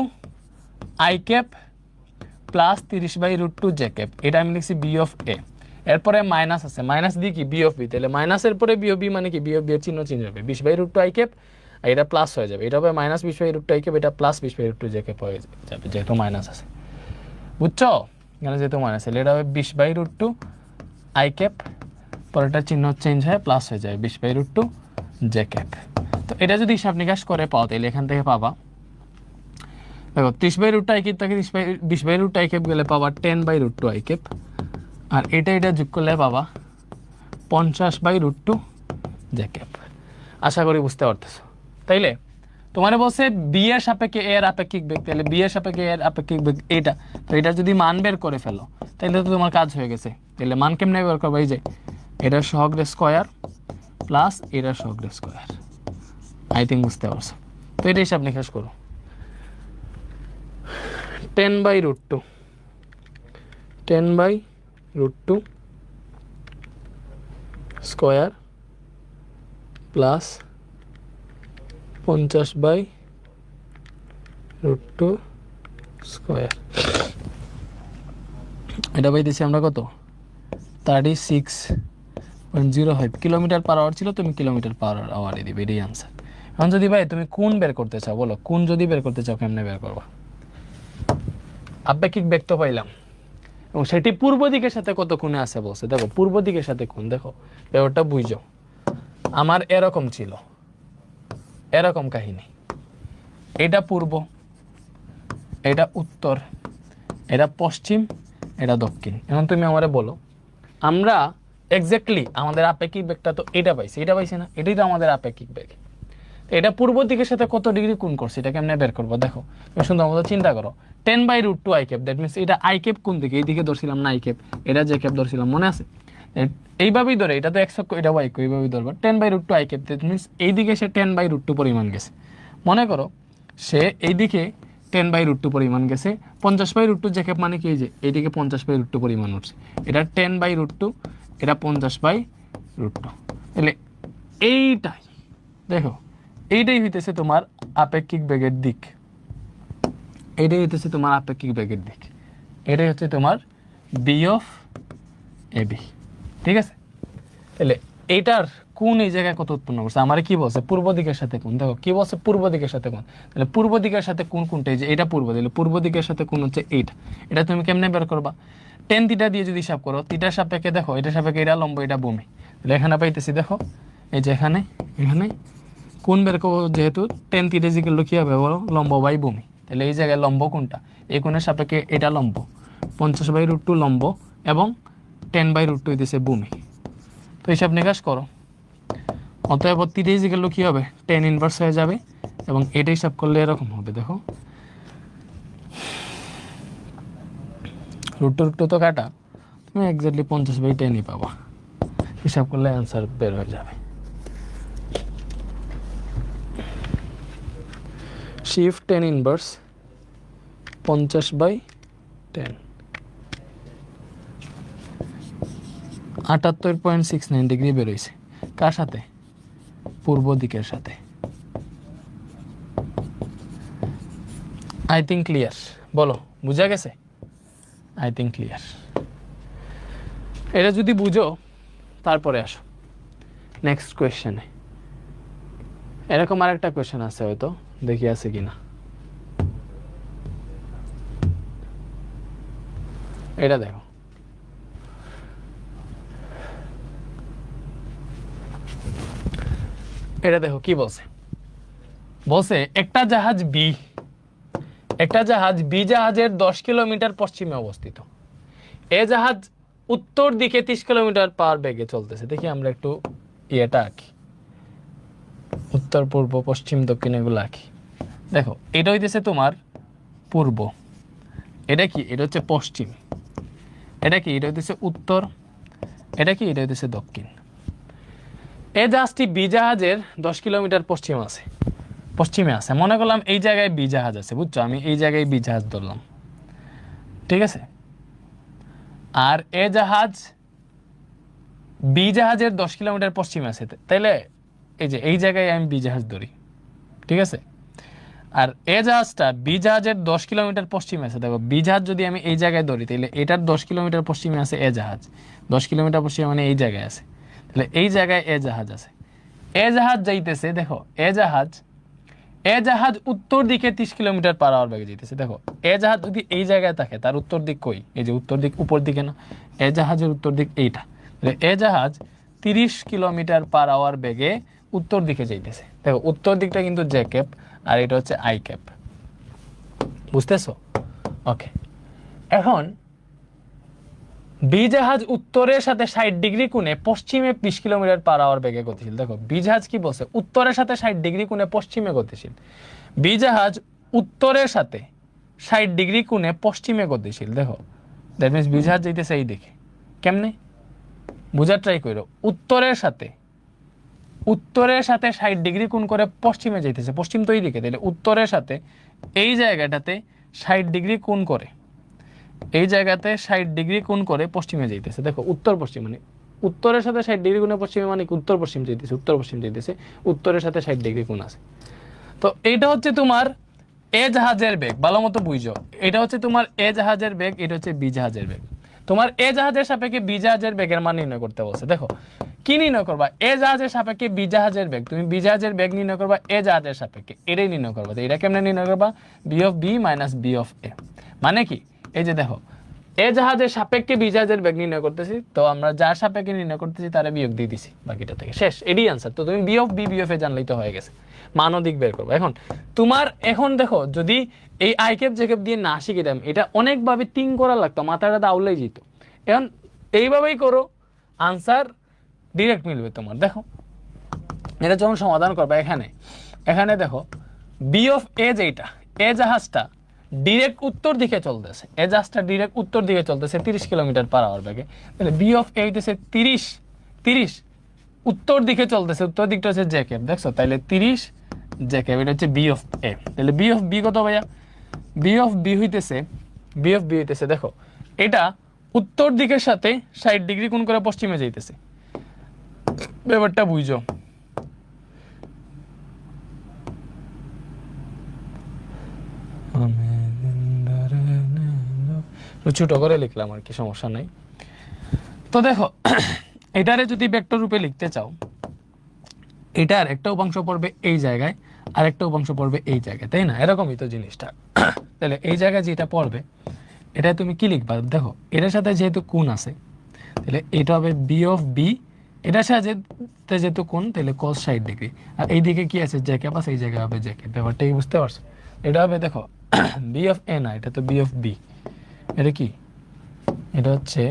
I cap plus 30/√2 J cap, এটা আমি লিখছি বি অফ এ। এরপরে মাইনাস আছে, মাইনাস দিয়ে কি বি অফ বি, তাহলে মাইনাসের পরে বি অফ বি মানে কি বি অফ বি এর চিহ্ন চেঞ্জ হবে, 20/√2 আই ক্যাপ, আর এটা প্লাস হয়ে যাবে, এটা হবে মাইনাস 20/√2 আই ক্যাপ, এটা প্লাস 20/√2 জে ক্যাপ হয়ে যাবে, যেহেতু মাইনাস আছে, বুঝছো এখানে যেহেতু মাইনাস আছে, এটা হবে 20/√2 আই ক্যাপ, পরেরটা চিহ্ন চেঞ্জ হয় প্লাস হয়ে যায় 20/√2 জে ক্যাপ। তো এটা যদি হিসাব নিকাশ করে পাও তাহলে এখান থেকে পাবা দেখো 30/√2 আই ক্যাপ থেকে 20/√2 আই ক্যাপ গেলে পাবা 10/√2 আই ক্যাপ, আর এটা যোগ করলে পাবা 50/√2 জে ক্যাপ। আশা করি বুঝতে পারতেছো। তাইলে তোমার বলছে বি এর সাপেক্ষে এর আপেক্ষিক বেগ, তাহলে বি এর সাপেক্ষে এর আপেক্ষিক বেগ এটা, তো এটা যদি মান বের করে ফেলো তাহলে তো তোমার কাজ হয়ে গেছে। তাহলে মান কেমনে বের করবো, এই যে এটার সহগের স্কয়ার প্লাস এটার সহগের স্কয়ার, আই থিঙ্ক বুঝতে পারছো। তো এটা হিসাব নিকাশ করো, 10/√2 স্কয়ার প্লাস 50/√2 স্কয়ার, এটা পাইতেছি আমরা কত 36.05 কিলোমিটার পার আওয়ার ছিল, তুমি কিলোমিটার পার আওয়ারে দিবে, এটাই আনসার। এখন যদি ভাই তুমি কোণ বের করতে চাও বলো, কোণ যদি বের করতে চাও কেমনে বের করবা, আপেক্ষিক বেগ তো পাইলাম এবং সেটি পূর্ব দিকের সাথে কত কোণে আছে বলছে, দেখো পূর্ব দিকের সাথে কোণ, দেখো ব্যাপারটা বুঝো, আমার এরকম ছিল, এরকম কাহিনী, এটা পূর্ব, এটা উত্তর, এটা পশ্চিম, এটা দক্ষিণ। এখন তুমি আমারে বলো আমরা এক্স্যাক্টলি আমাদের আপেক্ষিক বেগটা তো এটা পাইছি, এটা পাইছি না, এটাই তো আমাদের আপেক্ষিক বেগ। এটা পূর্ব দিকের সাথে কত ডিগ্রি কোণ করছে এটা কেমনে বের করবো, দেখো সুন্দর মতো চিন্তা করো, 10/√2 আই ক্যাপ, দ্যাট মিনস এটা আই ক্যাপ কোন দিকে, এইদিকে ধরছিলাম না আই ক্যাপ, এটা জে ক্যাপ ধরছিলাম, মনে আছে, এইভাবেই ধরে, এটা তো এক্স অক্ষ, এটা ওয়াই অক্ষ, এইভাবেই ধরবা 10/√2 আই ক্যাপ, দ্যাট মিনস এইদিকে সে 10/√2 পরিমাণ গেছে, মনে করো সে এইদিকে 10/√2 পরিমাণ গেছে, 50/√2 জে ক্যাপ মানে কি, এই যে এইদিকে 50/√2 পরিমাণ উঠছে, এটা 10/√2, এটা 50/√2, তাহলে এইটাই দেখো এইটাই হইতেছে তোমার আপেক্ষিক বেগের দিক, এইটাই হইতেছে তোমার আপেক্ষিক বেগের দিক, এটাই হচ্ছে তোমার বি অফ এ বি, ঠিক আছে। তাহলে এইটার কোন এই জায়গায় কত উৎপন্ন করছে, আমার কি বলছে পূর্ব দিকের সাথে কোন, দেখো কি বলছে পূর্ব দিকের সাথে কোন, তাহলে পূর্ব দিকের সাথে কোন কোনটা, এই যে এটা পূর্ব, তাহলে পূর্ব দিকের সাথে কোন হচ্ছে এইটা, এটা তুমি কেমনে বের করবা, টেন থিটা দিয়ে যদি হিসাব করো, থিটার সাপেক্ষে দেখো এটা সাপেক্ষে এটা লম্ব, এটা ভূমি, তাহলে এখানে পাইতেছি দেখো এই যে এখানে কোন বের করবো, যেহেতু টেন থিটা ইকুয়াল কি হবে বলো, লম্ব বাই ভূমি, তাহলে এই জায়গায় লম্ব কোনটা, এই কোণের সাপেক্ষে এটা লম্ব, 50/√2 লম্ব এবং 10/√2 হইতেছে ভূমি। তো হিসাব নিকাশ করো, অতএব থিটা ইকুয়াল কি হবে 10 ইনভার্স হয়ে যাবে, এবং এটা হিসাব করলে এরকম হবে, দেখো √2 তো কাটা, তুমি এক্স্যাক্টলি 50/10ই পাবা, হিসাব করলে অ্যান্সার বের হয়ে যাবে। শিফট 10 ইনভার্স 50/10, 78.69 ডিগ্রি বেরোইছে, কার সাথে, পূর্ব দিকের সাথে। আই থিঙ্ক ক্লিয়ার, বলো বুঝা গেছে, আই থিঙ্ক ক্লিয়ার। এটা যদি বুঝো তারপরে আসো নেক্সট কোয়েশ্চেনে, এরকম আরেকটা কোয়েশ্চেন আছে হয়তো দেখি আছে কিনা। এটা দেখো, এটা দেখো কি বলছে। বলছে একটা জাহাজ বি, একটা জাহাজ বি জাহাজের 10 কিলোমিটার পশ্চিমে অবস্থিত। এ জাহাজ উত্তর দিকে 30 কিলোমিটার পার বেগে চলতেছে। দেখি আমরা একটু ইয়েটা আঁকি, উত্তর পূর্ব পশ্চিম দক্ষিণ এগুলো আঁকি। দেখো এটা হইতেছে তোমার পূর্ব, এটা কি, এটা হচ্ছে পশ্চিম, এটা কি, এটা হইতেছে উত্তর, এটা কি, এটা হইতেছে দক্ষিণ। এই জাহাজটি বি জাহাজের 10 কিলোমিটার পশ্চিমে আছে। মনে করলাম এই জায়গায় বি জাহাজ আছে, বুঝছো, আমি এই জায়গায় বি জাহাজ ধরলাম, ঠিক আছে। আর এ জাহাজ বি জাহাজের 10 কিলোমিটার পশ্চিমে আছে, তাইলে এই যে এই জায়গায় আমি বি জাহাজ ধরি, ঠিক আছে। আর এ জাহাজটা বি জাহাজের 10 কিলোমিটার পশ্চিমে আছে। দেখো বি জাহাজ যদি আমি এই জায়গায় ধরি, তাহলে এটার 10 কিলোমিটার পশ্চিমে আছে এ জাহাজ, 10 কিলোমিটার পশ্চিমে মানে এই জায়গায় আছে, তাহলে এই জায়গায় এ জাহাজ আছে। এ জাহাজ যাইতেছে, দেখো এ জাহাজ উত্তর দিকে 30 কিলোমিটার পার আওয়ার বেগে যাইতেছে। দেখো এ জাহাজ যদি এই জায়গায় থাকে, তার উত্তর দিক কই, এই যে উত্তর দিক উপর দিকে না, এ জাহাজের উত্তর দিক এইটা, এ জাহাজ 30 কিলোমিটার পার আওয়ার বেগে উত্তর দিকে যাইতেছে। দেখো উত্তর দিকটা কিন্তু জে ক্যাপ আর এটা হচ্ছে আই ক্যাপ, বুঝতেছো? ওকে, এখন বি জাহাজ উত্তরের সাথে 60 ডিগ্রি কোণে পশ্চিমে 20 কিলোমিটার পার আওয়ার বেগে গতিশীল। দেখো বি জাহাজ কি বলছে, উত্তরের সাথে 60 ডিগ্রি কোণে পশ্চিমে গতিশীল। বি জাহাজ উত্তরের সাথে 60 ডিগ্রি কোণে পশ্চিমে গতিশীল। দেখো দ্যাট মিনস বি জাহাজ যাইতেছে এই দিকে। কেমনে বুঝার ট্রাই করো, উত্তরের সাথে 60 ডিগ্রি কোণ করে পশ্চিমে যাইতেছে, পশ্চিম তো এই দিকে, তাহলে উত্তরের সাথে এই জায়গাটাতে 60 ডিগ্রি কোণ করে, এই জায়গাতে 60 ডিগ্রি কোণ করে পশ্চিমে যাইতেছে। দেখো উত্তর পশ্চিম মানে উত্তরের সাথে 60 ডিগ্রি কোণে পশ্চিমে মানে উত্তর পশ্চিম যাইতেছে, উত্তরের সাথে 60 ডিগ্রি কোণ আছে। তো এইটা হচ্ছে তোমার এ জাহাজের বেগ, ভালো মতো বুঝো। এটা হচ্ছে তোমার এ জাহাজের বেগ, এটা হচ্ছে বি জাহাজের বেগ। তোমার এ জাহাজের সাপেক্ষে বি জাহাজের বেগের মান নির্ণয় করতে বলছে। দেখো কি নির্ণয় করবা, এ জাহাজের সাপেক্ষে বি জাহাজের বেগ, তুমি বি জাহাজের বেগ নির্ণয় করবা এ জাহাজের সাপেক্ষে, এটাই নির্ণয় করবা। তো এটা কেমনে নির্ণয় করবা, B of B minus B of A, মানে কি, এই যে দেখো এ জাহাজের সাপেক্ষে বি জাহাজের বেগ নির্ণয় করতেছি, তো আমরা যার সাপেক্ষে নির্ণয় করতেছি তারা বিয়োগ দিয়ে দিছি বাকিটা থেকে, শেষ, এডি আনসার। তো তুমি B of B B of A জানলেই তো হয়ে গেছে, মান ও দিক বের করবো। এখন তোমার এখন দেখো যদি এই আই ক্যাপ জে ক্যাপ দিয়ে না শিখিতাম, এটা অনেকভাবে তিন করা লাগতো, মাথাটা দাউলাই যেত। এখন এইভাবেই করো, আনসার ডিরেক্ট মিলবে তোমার। দেখো এটা যখন সমাধান করবে, এখানে দেখো বি অফ এ যেটা, এ জাহাজটা ডিরেক্ট উত্তর দিকে চলতেছে, এ জাহাজটা ডিরেক্ট উত্তর দিকে চলতেছে 30 কিলোমিটার পার আওয়ার বেগে, তাহলে বি অফ এ হইতেছে 30 উত্তর দিকে চলতেছে, উত্তর দিকটা হচ্ছে জে ক্যাপ, দেখছো, তাইলে 30 জে ক্যাপ, এটা হচ্ছে বি অফ এ। তাহলে বি অফ বি কত ভাইয়া, বি অফ বি হইতেছে দেখো এটা উত্তর দিকের সাথে 60 ডিগ্রি কোণ করে পশ্চিমে যাইতেছে, ব্যাপারটা বুঝো। ছোট করে লিখলাম আর কি, সমস্যা নাই। তো দেখো এটারে যদি ভেক্টর রূপে লিখতে চাও, এটার একটা উপাংশ পড়বে এই জায়গায় আর একটা উপাংশ পড়বে এই জায়গায়, তাই না? এরকমই তো জিনিসটা। তাহলে এই জায়গায় যেটা পড়বে এটা তুমি কি লিখবা, দেখো এটার সাথে যেহেতু কোণ আছে, তাহলে এটা হবে বি অফ বি, এটার সাথে যেহেতু কোণ, তাহলে cos 60 ডিগ্রি, আর এইদিকে কি আছে জে ক্যাপ আছে, এই জায়গায় হবে জে ক্যাপ। ব্যাপারটা কি বুঝতে পারছো? এটা হবে দেখো বি অফ এ না, এটা তো বি অফ বি, এটা কি, এটা হচ্ছে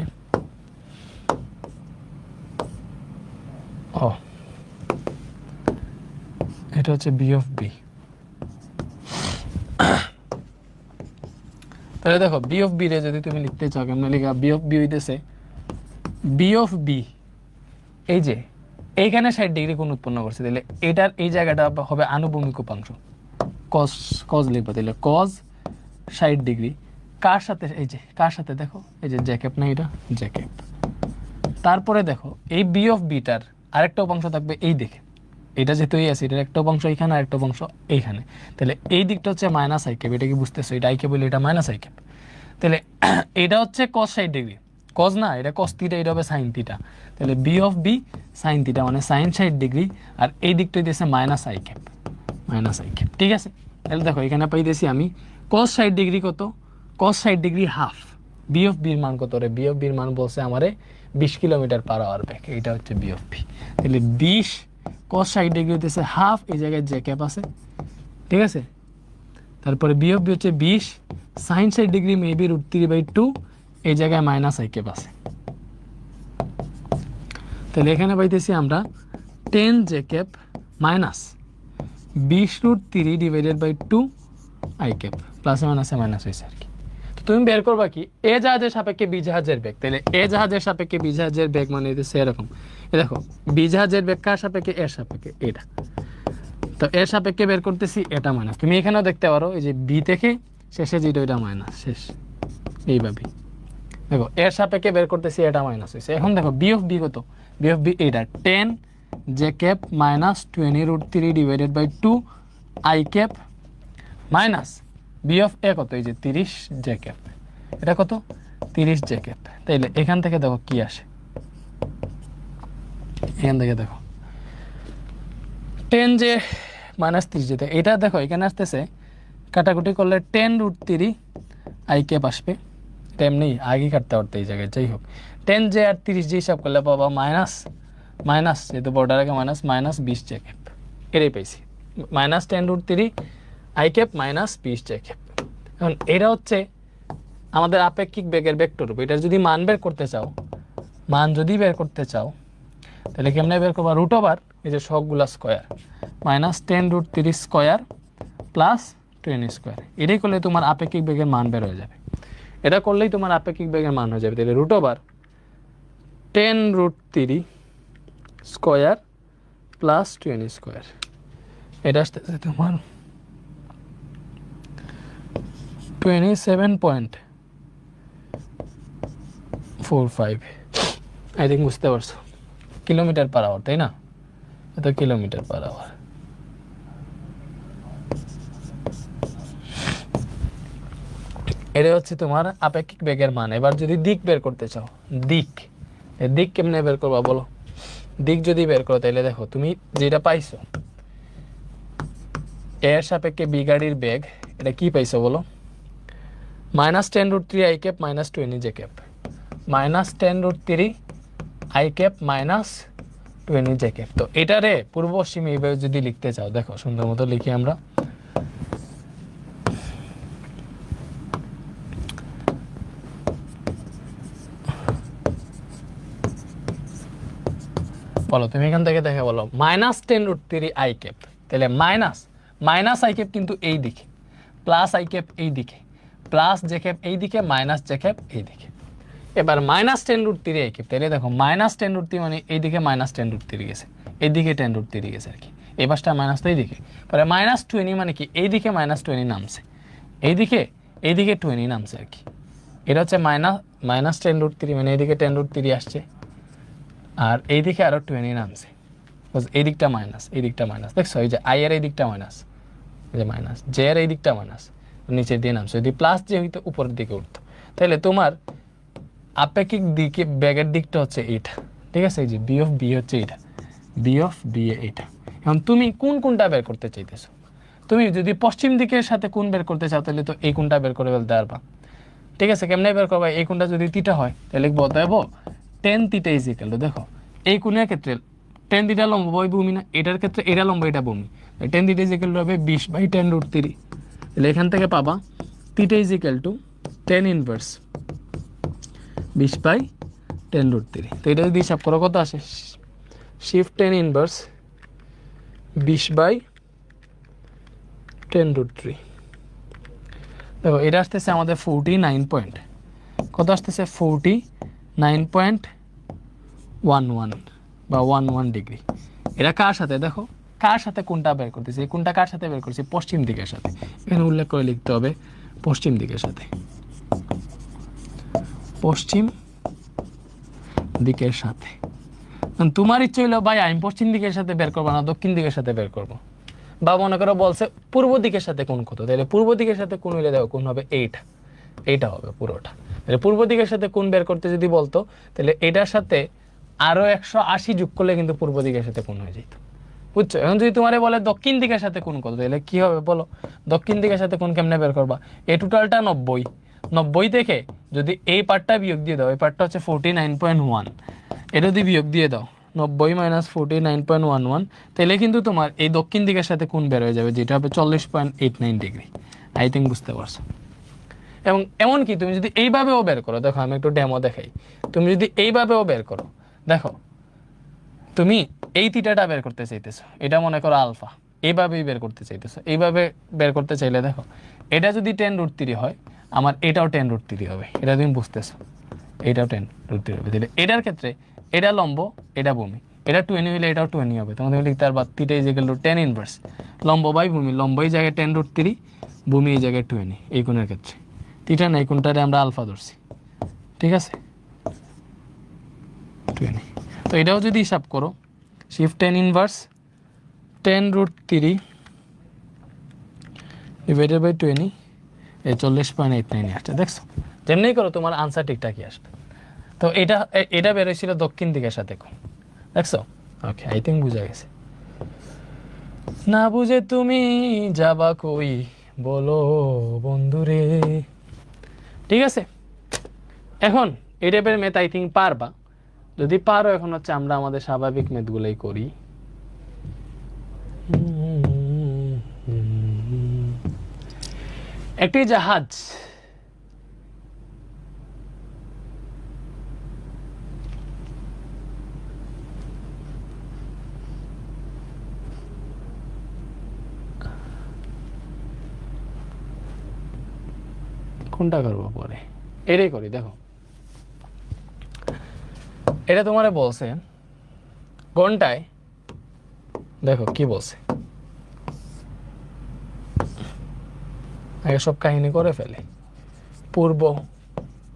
এটা হচ্ছে বি অফ বি। তাহলে দেখো বি অফ বি রে যদি তুমি লিখতে চাও, কেমন লিখা, বি অফ বি হইতেছে বি অফ বি, এই যে এইখানে 60 ডিগ্রি কোণ উৎপন্ন করছে, তাহলে এটার এই জায়গাটা হবে আনুভূমিক উপাংশ, কজ লিখবো, তাহলে কজ 60 ডিগ্রি কার সাথে, এই যে কার সাথে, দেখো এই যে জ্যাকেপ না, এটা জ্যাকেপ। তারপরে দেখো এই বি অফ বিটার আরেকটা উপাংশ থাকবে এই দিকে, এটা যেহেতু এই আছে, এটার একটা উপাংশ এইখানে আর একটা উপাংশ এইখানে, তাহলে এই দিকটা হচ্ছে মাইনাস আই ক্যাপ, এটা কি বুঝতেছো, এটা আই ক্যাপ বলে এটা মাইনাস আই ক্যাপ, তাহলে এটা হচ্ছে কজ 60 ডিগ্রি, কজ না এটা কজ থিটা, এটা হবে সাইন থিটা, তাহলে B of B sine theta মানে সাইন 60 ডিগ্রি, আর এই দিকটা দিয়েছে minus I cap, minus I cap. ঠিক আছে, তাহলে দেখো এখানে পাইতেছি আমি cos 60 ডিগ্রি কত, cos 60 degree half, B of বির মান কত রে, বি অফ বির মান বলছে আমারে 20 কিলোমিটার পার আওয়ার বেগ, এটা হচ্ছে বি অফ বি। তাহলে 20 cos 60 ডিগ্রি হইতেছে হাফ, এই জায়গায় যে ক্যাপ আছে, ঠিক আছে। তারপরে বি অফ বি হচ্ছে 20 sin 60 ডিগ্রি মেবি √3/2, এই জায়গায় মাইনাস আই ক্যাপ আছে। তাহলে এখানে পাইতেছি আমরা 10 J cap minus 20√3/2 I cap, প্লাসে মাইনাসে মাইনাস হয়েছে আর কি। তো তুমি বের করবা কি এ জাহাজের সাপেক্ষে বি জাহাজের বেগ, তাহলে এ জাহাজের সাপেক্ষে বি জাহাজের বেগ মানে হইতেছে এরকম। এই দেখো বি জাহাজের বেগ কার সাপেক্ষে, এর সাপেক্ষে, এটা। তো এর সাপেক্ষে বের করতেছি, এটা মাইনাস। তুমি এখানেও দেখতে পারো এই যে বি থেকে শেষে যেটা ওইটা মাইনাস শেষ, এইভাবে দেখো এর সাপেক্ষে বের করতেছি, এটা মাইনাস হয়েছে। এখন দেখো বি অফ বি কত, বি অফ বি এইটা 10 J cap minus 20√3/2 I cap minus B of A কত, এই যে 30 জে ক্যাপ, এটা কত 30 জে ক্যাপ। তাইলে এখান থেকে দেখো কি আসে, এখান থেকে দেখো 10 জে মাইনাস 30 যেতে, এটা দেখো এখানে আসতেছে কাটাকুটি করলে 10√3 আই ক্যাপ আসবে, এটা এমনি আগে কাটতে পারতে এই জায়গায়। যাই হোক 10 জে আর 30 জে হিসাব করলে পাবা মাইনাস মাইনাস, যেহেতু বর্ডার আগে মাইনাস, মাইনাস 20 জে ক্যাপ, এটাই পাইছি minus 10√3 I cap minus 20 J cap. এখন এটা হচ্ছে আমাদের আপেক্ষিক বেগের ভেক্টর রূপ। এটা যদি মান বের করতে চাও, মান যদি বের করতে চাও তাহলে কেমনে বের করবা, রুট ওভার এই যে সবগুলা square minus 10√3 square plus 20 square, এটাই করলে তোমার আপেক্ষিক বেগের মান বের হয়ে যাবে। এটা করলেই তোমার আপেক্ষিক বেগের মান হয়ে যাবে। তাহলে root over 10√3 square plus 20 square, এটা আসতেছে তোমার 27.45 আই থিঙ্ক, বুঝতে পারছো, কিলোমিটার পার আওয়ার, তাই না? এত কিলোমিটার পার আওয়ার। এটা হচ্ছে তোমার আপেক্ষিক বেগের মান। এবার যদি দিক বের করতে চাও, দিক, দিক কেমনে বের করবা বলো? দিক যদি বের করো তাহলে দেখো তুমি যেটা পাইছো এর সাপেক্ষে বি গাড়ির বেগ, এটা কি পাইছো বলো? Minus 10√3 I cap minus 20 J cap, minus 10√3 I cap minus 20 J cap. তো এটারে পূর্ব পশ্চিম এইভাবে যদি লিখতে চাও, দেখো সুন্দর মতো লিখি আমরা। বলো তুমি এখান থেকে দেখে বলো মাইনাস 10√3 আই ক্যাপ, তাহলে মাইনাস মাইনাস আই ক্যাপ কিন্তু এই দিকে, প্লাস আই ক্যাপ এই দিকে, প্লাস জে ক্যাপ এই দিকে, মাইনাস জে ক্যাপ এই দিকে। এবার মাইনাস 10√3 আই ক্যাপ, তাহলে দেখো মাইনাস 10√3 মানে এই দিকে মাইনাস 10√3 গেছে, এইদিকে 10√3 গেছে আর কি, এই পাশটা মাইনাস তো এইদিকে। পরে মাইনাস 20 মানে কি এইদিকে মাইনাস 20 নামছে, এইদিকে 20 নামছে আর কি। এটা হচ্ছে মাইনাস 10√3 মানে এইদিকে 10√3 আসছে, আর এইদিকে আরো 20 নামছে, এই দিকটা মাইনাস, এই দিকটা মাইনাস। দেখছো এই যে আই এর এই দিকটা মাইনাস, এই যে মাইনাস, জে এর এই দিকটা মাইনাস, নিচের দিয়ে নামছে। যদি প্লাস জে হইতো উপরের দিকে উঠতো। তাহলে তোমার আপেক্ষিক দিকে ব্যাগের দিকটা হচ্ছে এইটা, ঠিক আছে? এই যে বি অফ বি হচ্ছে এইটা, বি অফ বি এইটা। এখন তুমি কোনটা বের করতে চাইতেছো? তুমি যদি পশ্চিম দিকের সাথে কোণ বের করতে চাও তাহলে তো এই কোণটা বের করে ফেলতে পারবা, ঠিক আছে? কেমনে বের করবা? এই কোণটা যদি থিটা হয় তাহলে লিখবো দেবো tan theta is equal two, দেখো এই কোণের ক্ষেত্রে tan থিটা লম্ব ওই ভূমি না, এটার ক্ষেত্রে এটা লম্ব এটা ভূমি, tan theta is equal to হবে 20/10√3। তাহলে এখান থেকে পাবা theta is equal two tan inverse 20/10√3। তো এটা যদি হিসাব করো কত আসে, শিফট tan ইনভার্স 20/10√3। দেখো এটা আসতেছে আমাদের 49 পয়েন্ট, কত আসতেছে 49.11 বা 11 ডিগ্রি। এটা কার সাথে, দেখো কার সাথে কোনটা বের করতেছে, এই কোনটা কার সাথে বের করছে? পশ্চিম দিকের সাথে। এখানে উল্লেখ করে লিখতে হবে পশ্চিম দিকের সাথে, পশ্চিম দিকের সাথে। তোমার ইচ্ছে হইলো ভাই আমি পশ্চিম দিকের সাথে বের করবো না দক্ষিণ দিকের সাথে বের করবো, বা মনে করো বলছে পূর্ব দিকের সাথে কোন কত, তাহলে পূর্ব দিকের সাথে কোন হইলে দেখো কোন হবে এইটা হবে পুরোটা। তাহলে পূর্ব দিকের সাথে কোন বের করতে যদি বলতো তাহলে এটার সাথে আরো 180 যোগ করলে কিন্তু পূর্ব দিকের সাথে কোন হয়ে যেত। বুঝছো? এখন যদি তোমারে বলে দক্ষিণ দিকের সাথে কোণ কত, তাহলে কি হবে বলো? দক্ষিণ দিকের সাথে কোণ কেমনে বের করবা? এই টোটালটা 90, 90 থেকে যদি এই পার্টটা বিয়োগ দিয়ে দাও, এই পার্টটা হচ্ছে 49.1, এটা যদি বিয়োগ দিয়ে দাও 90 - 49.11, তাহলে কিন্তু তোমার এই দক্ষিণ দিকের সাথে কোণ বের হয়ে যাবে, যেটা হবে 40.89 ডিগ্রি। আই থিঙ্ক বুঝতে পারছো। এবং এমনকি তুমি যদি এইভাবেও বের করো, দেখো আমি একটু ডেমো দেখাই, তুমি যদি এইভাবেও বের করো, দেখো তুমি এই থিটাটা বের করতে চাইতেছো, এটা মনে করো আলফা, এইভাবেই বের করতে চাইতেছো, এইভাবে বের করতে চাইলে দেখো এটা যদি 10√3 হয়, আমার এটাও 10√3 হবে, এটা তুমি বুঝতেছো, এটাও 10√3 হবে। তাহলে এটার ক্ষেত্রে এটা লম্ব, এটা ভূমি, এটা 20 হলে এটাও 20 হবে, তোমাদের লিখতে পারবা theta is equal two tan inverse লম্ব বাই ভূমি, লম্ব এই জায়গায় 10√3, ভূমি এই জায়গায় 20, এই কোণের ক্ষেত্রে থিটা না, এই কোণটারে আমরা আলফা ধরছি, ঠিক আছে 20। তো এটাও যদি হিসাব করো, shift tan inverse 10√3 divided by 20, এই 40.89 আসছে। দেখছো যেমনি করো তোমার আনসার ঠিকঠাকই আসবে। তো এটা বেরোয়ছিল দক্ষিণ দিকের সাথে কোণ, দেখছো? ওকে, আই থিঙ্ক বুঝা গেছে। না বুঝে তুমি যাবা কই বলো বন্ধুরে, ঠিক আছে? এখন এই টাইপের ম্যাথ আই থিঙ্ক পারবা, যদি পারো। এখন হচ্ছে আমরা আমাদের স্বাভাবিক ম্যাথগুলোই করি। একটি জাহাজ কোনটা করবো পরে, এটাই করি। দেখো এটা তোমারে বলছে ঘন্টায়, দেখো কি বলছে, আগে সব কাহিনী করে ফেলে, পূর্ব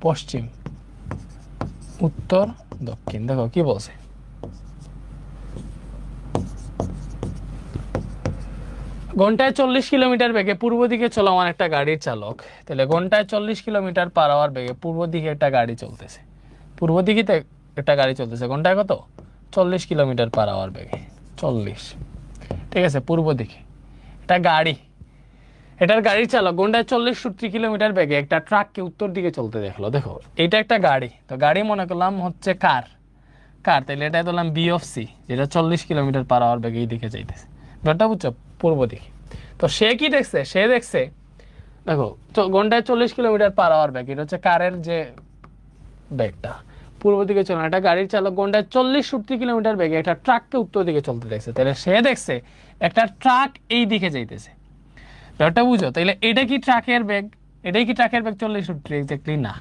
পশ্চিম উত্তর দক্ষিণ। দেখো কি বলছে, ঘন্টায় 40 কিলোমিটার বেগে পূর্ব দিকে চলমান একটা গাড়ির চালক, তাহলে ঘন্টায় 40 কিলোমিটার পার আওয়ার বেগে পূর্ব দিকে একটা গাড়ি চলতেছে, পূর্ব দিকে একটা গাড়ি চলতেছে ঘন্টায় কত 40 কিলোমিটার পার আওয়ার বেগে, 40, ঠিক আছে পূর্ব দিকে একটা গাড়ি, এটার গাড়ির চালক ঘন্টায় 40-70 কিলোমিটার বেগে একটা ট্রাককে উত্তর দিকে চলতে দেখলো। দেখো এটা একটা গাড়ি, তো গাড়ি মনে করলাম হচ্ছে কার, তাহলে এটা ধরলাম বি অফ সি, যেটা 40 কিলোমিটার পার আওয়ার বেগে এই দিকে যাইতেছে, ব্যাপারটা বুঝছো, পূর্ব দিকে। তো সে কি দেখছে, সে দেখছে দেখো ঘন্টায় 40 কিলোমিটার পার আওয়ার বেগ, এটা হচ্ছে কারের যে বেগটা, পূর্ব দিকে চলে, একটা গাড়ির চালক ঘন্টায় 40-70 কিলোমিটার বেগে একটা ট্রাককে উত্তর দিকে চলতে দেখছে, তাহলে সে দেখছে একটা ট্রাক এই দিকে যাইতেছে, ব্যাপারটা বুঝো। তাইলে এটা কি ট্রাকের বেগ, এটাই কি ট্রাকের বেগ 40-70? এক্স্যাক্টলি না।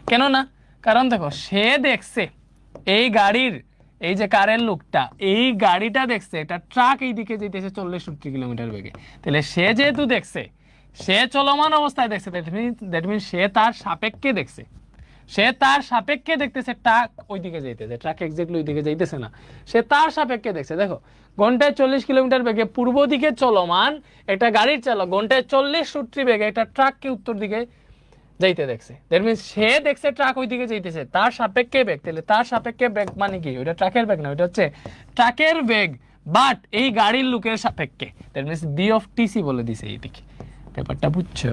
কেন না? কারণ দেখো সে দেখছে এই গাড়ির, এই যে কারের লোকটা, এই গাড়িটা দেখছে একটা ট্রাক এই দিকে যেতেছে 40-70 কিলোমিটার বেগে, তাহলে সে যেহেতু দেখছে, সে চলমান অবস্থায় দেখছে, দ্যাট মিন সে তার সাপেক্ষে দেখছে, সে তার সাপেক্ষে দেখতেছে ট্রাক ওই দিকে যাইতেছে, ট্রাক এক্স্যাক্টলি ওই দিকে যাইতেছে না, সে তার সাপেক্ষে দেখছে। দেখো ঘন্টায় 40 কিলোমিটার বেগে পূর্ব দিকে চলমান একটা গাড়ির চালক ঘন্টায় 40-70 বেগে একটা ট্রাককে উত্তর দিকে যাইতে দেখছে, দ্যাট মিনস সে দেখছে ট্রাক ওই দিকে যাইতেছে, তার সাপেক্ষে বেগ, তাহলে তার সাপেক্ষে বেগ মানে কি, ওইটা ট্রাকের বেগ না, ওইটা হচ্ছে ট্রাকের বেগ বাট এই গাড়ির লোকের সাপেক্ষে, that means B of TC বলে দিছে এইদিকে, ব্যাপারটা বুঝছো?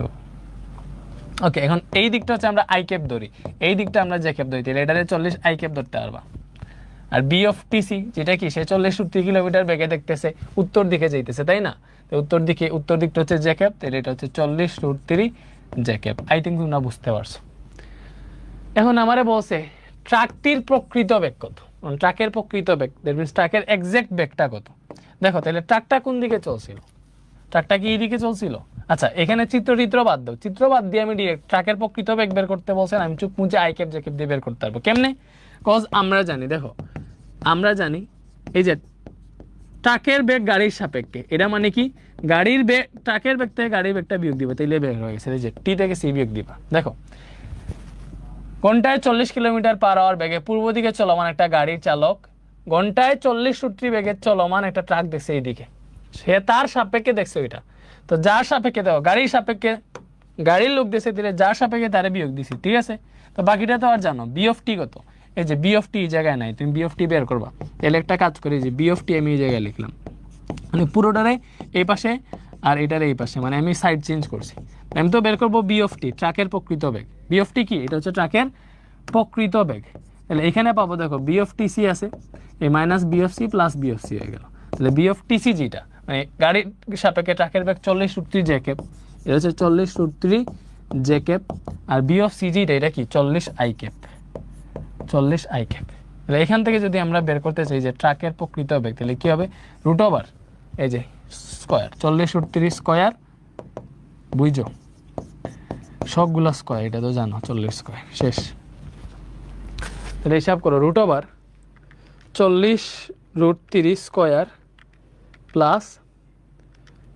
ওকে, এখন এই দিকটা হচ্ছে আমরা আই ক্যাপ ধরি, এই দিকটা আমরা জে ক্যাপ ধরি, তাহলে এটারে 40 আই ক্যাপ ধরতে পারবা। আর বি অফ টিসি যেটা কি, সে 40-70 কিলোমিটার বেগে দেখতেছে, উত্তর দিকে যাইতেছে, তাই না? তো উত্তর দিকটা হচ্ছে জে ক্যাপ, তাহলে এটা হচ্ছে 40√3 জে ক্যাপ। আই থিঙ্ক তোমরা বুঝতে পারছো। এখন আমারে বলছে ট্রাকটির প্রকৃত বেগ কত, ট্রাকের প্রকৃত বেগ, দ্যাট মিনস ট্রাকের এক্সাক্ট বেগটা কত। দেখো তাহলে ট্রাকটা কোন দিকে চলছিল, ট্রাকটা কি এই দিকে চলছিল? আচ্ছা এখানে চিত্র বাদ দাও, চিত্র বাদ দিয়ে আমি ডিরেক্ট ট্রাকের প্রকৃত বেগ বের করতে বলছেন, আমি চুপ মুছে আই ক্যাপ জে ক্যাপ দিয়ে বের করতে পারবো। কেমনে? কজ আমরা জানি, দেখো আমরা জানি এই যে ট্রাকের বেগ গাড়ির সাপেক্ষে, এটা মানে কি গাড়ির বেগ, ট্রাকের বেগ থেকে গাড়ির বেগটা বিয়োগ দিবা, তাইলে বের হয়ে গেছে, এই যে টি থেকে সি বিয়োগ দিবা। দেখো ঘন্টায় 40 কিলোমিটার পার আওয়ার বেগে পূর্ব দিকে চলমান একটা গাড়ির চালক ঘন্টায় 40-70 বেগে চলমান একটা ট্রাক দেখছে এইদিকে, সে তার সাপেক্ষে দেখছে ওইটা, তো যার সাপেক্ষে দেখো গাড়ির সাপেক্ষে গাড়ির লোক দেখছে, দিলে যার সাপেক্ষে তারে বিয়োগ দিছি, ঠিক আছে? তো বাকিটা তো আর জানো, বি অফ টি কত, এই যে বি অফ টি এই জায়গায় নাই, তুমি বি অফ টি বের করবা, তাহলে একটা কাজ করি, যে বি অফ টি আমি এই জায়গায় লিখলাম, মানে পুরোটারে এই পাশে আর এটার এই পাশে, মানে আমি সাইড চেঞ্জ করছি। আমি তো বের করবো বি অফ টি, ট্রাকের প্রকৃত বেগ। বি অফ টি কি? এটা হচ্ছে ট্রাকের প্রকৃত বেগ। তাহলে এখানে পাবো দেখো বি অফ টিসি আছে, এই minus B of C plus B of C হয়ে গেল। তাহলে বি অফ টিসি যেটা মানে গাড়ির সাপেক্ষে ট্রাকের বেগ 40√3 জ্যাকেপ, এটা হচ্ছে 40√3 জ্যাকেপ। আর বি অফ সি যেটা এটা কি 40 আই ক্যাপ, 40 আই ক্যাপ। তাহলে এখান থেকে যদি আমরা বের করতে চাই যে ট্রাকের প্রকৃত বেগ, তাহলে কি হবে? রুট ওভার এই যে স্কোয়ার, 40√3 স্কোয়ার, বুঝছো সবগুলো স্কোয়ার, এটা তো জানো 40 স্কোয়ার শেষ। তাহলে হিসাব করো root over 40√3 square plus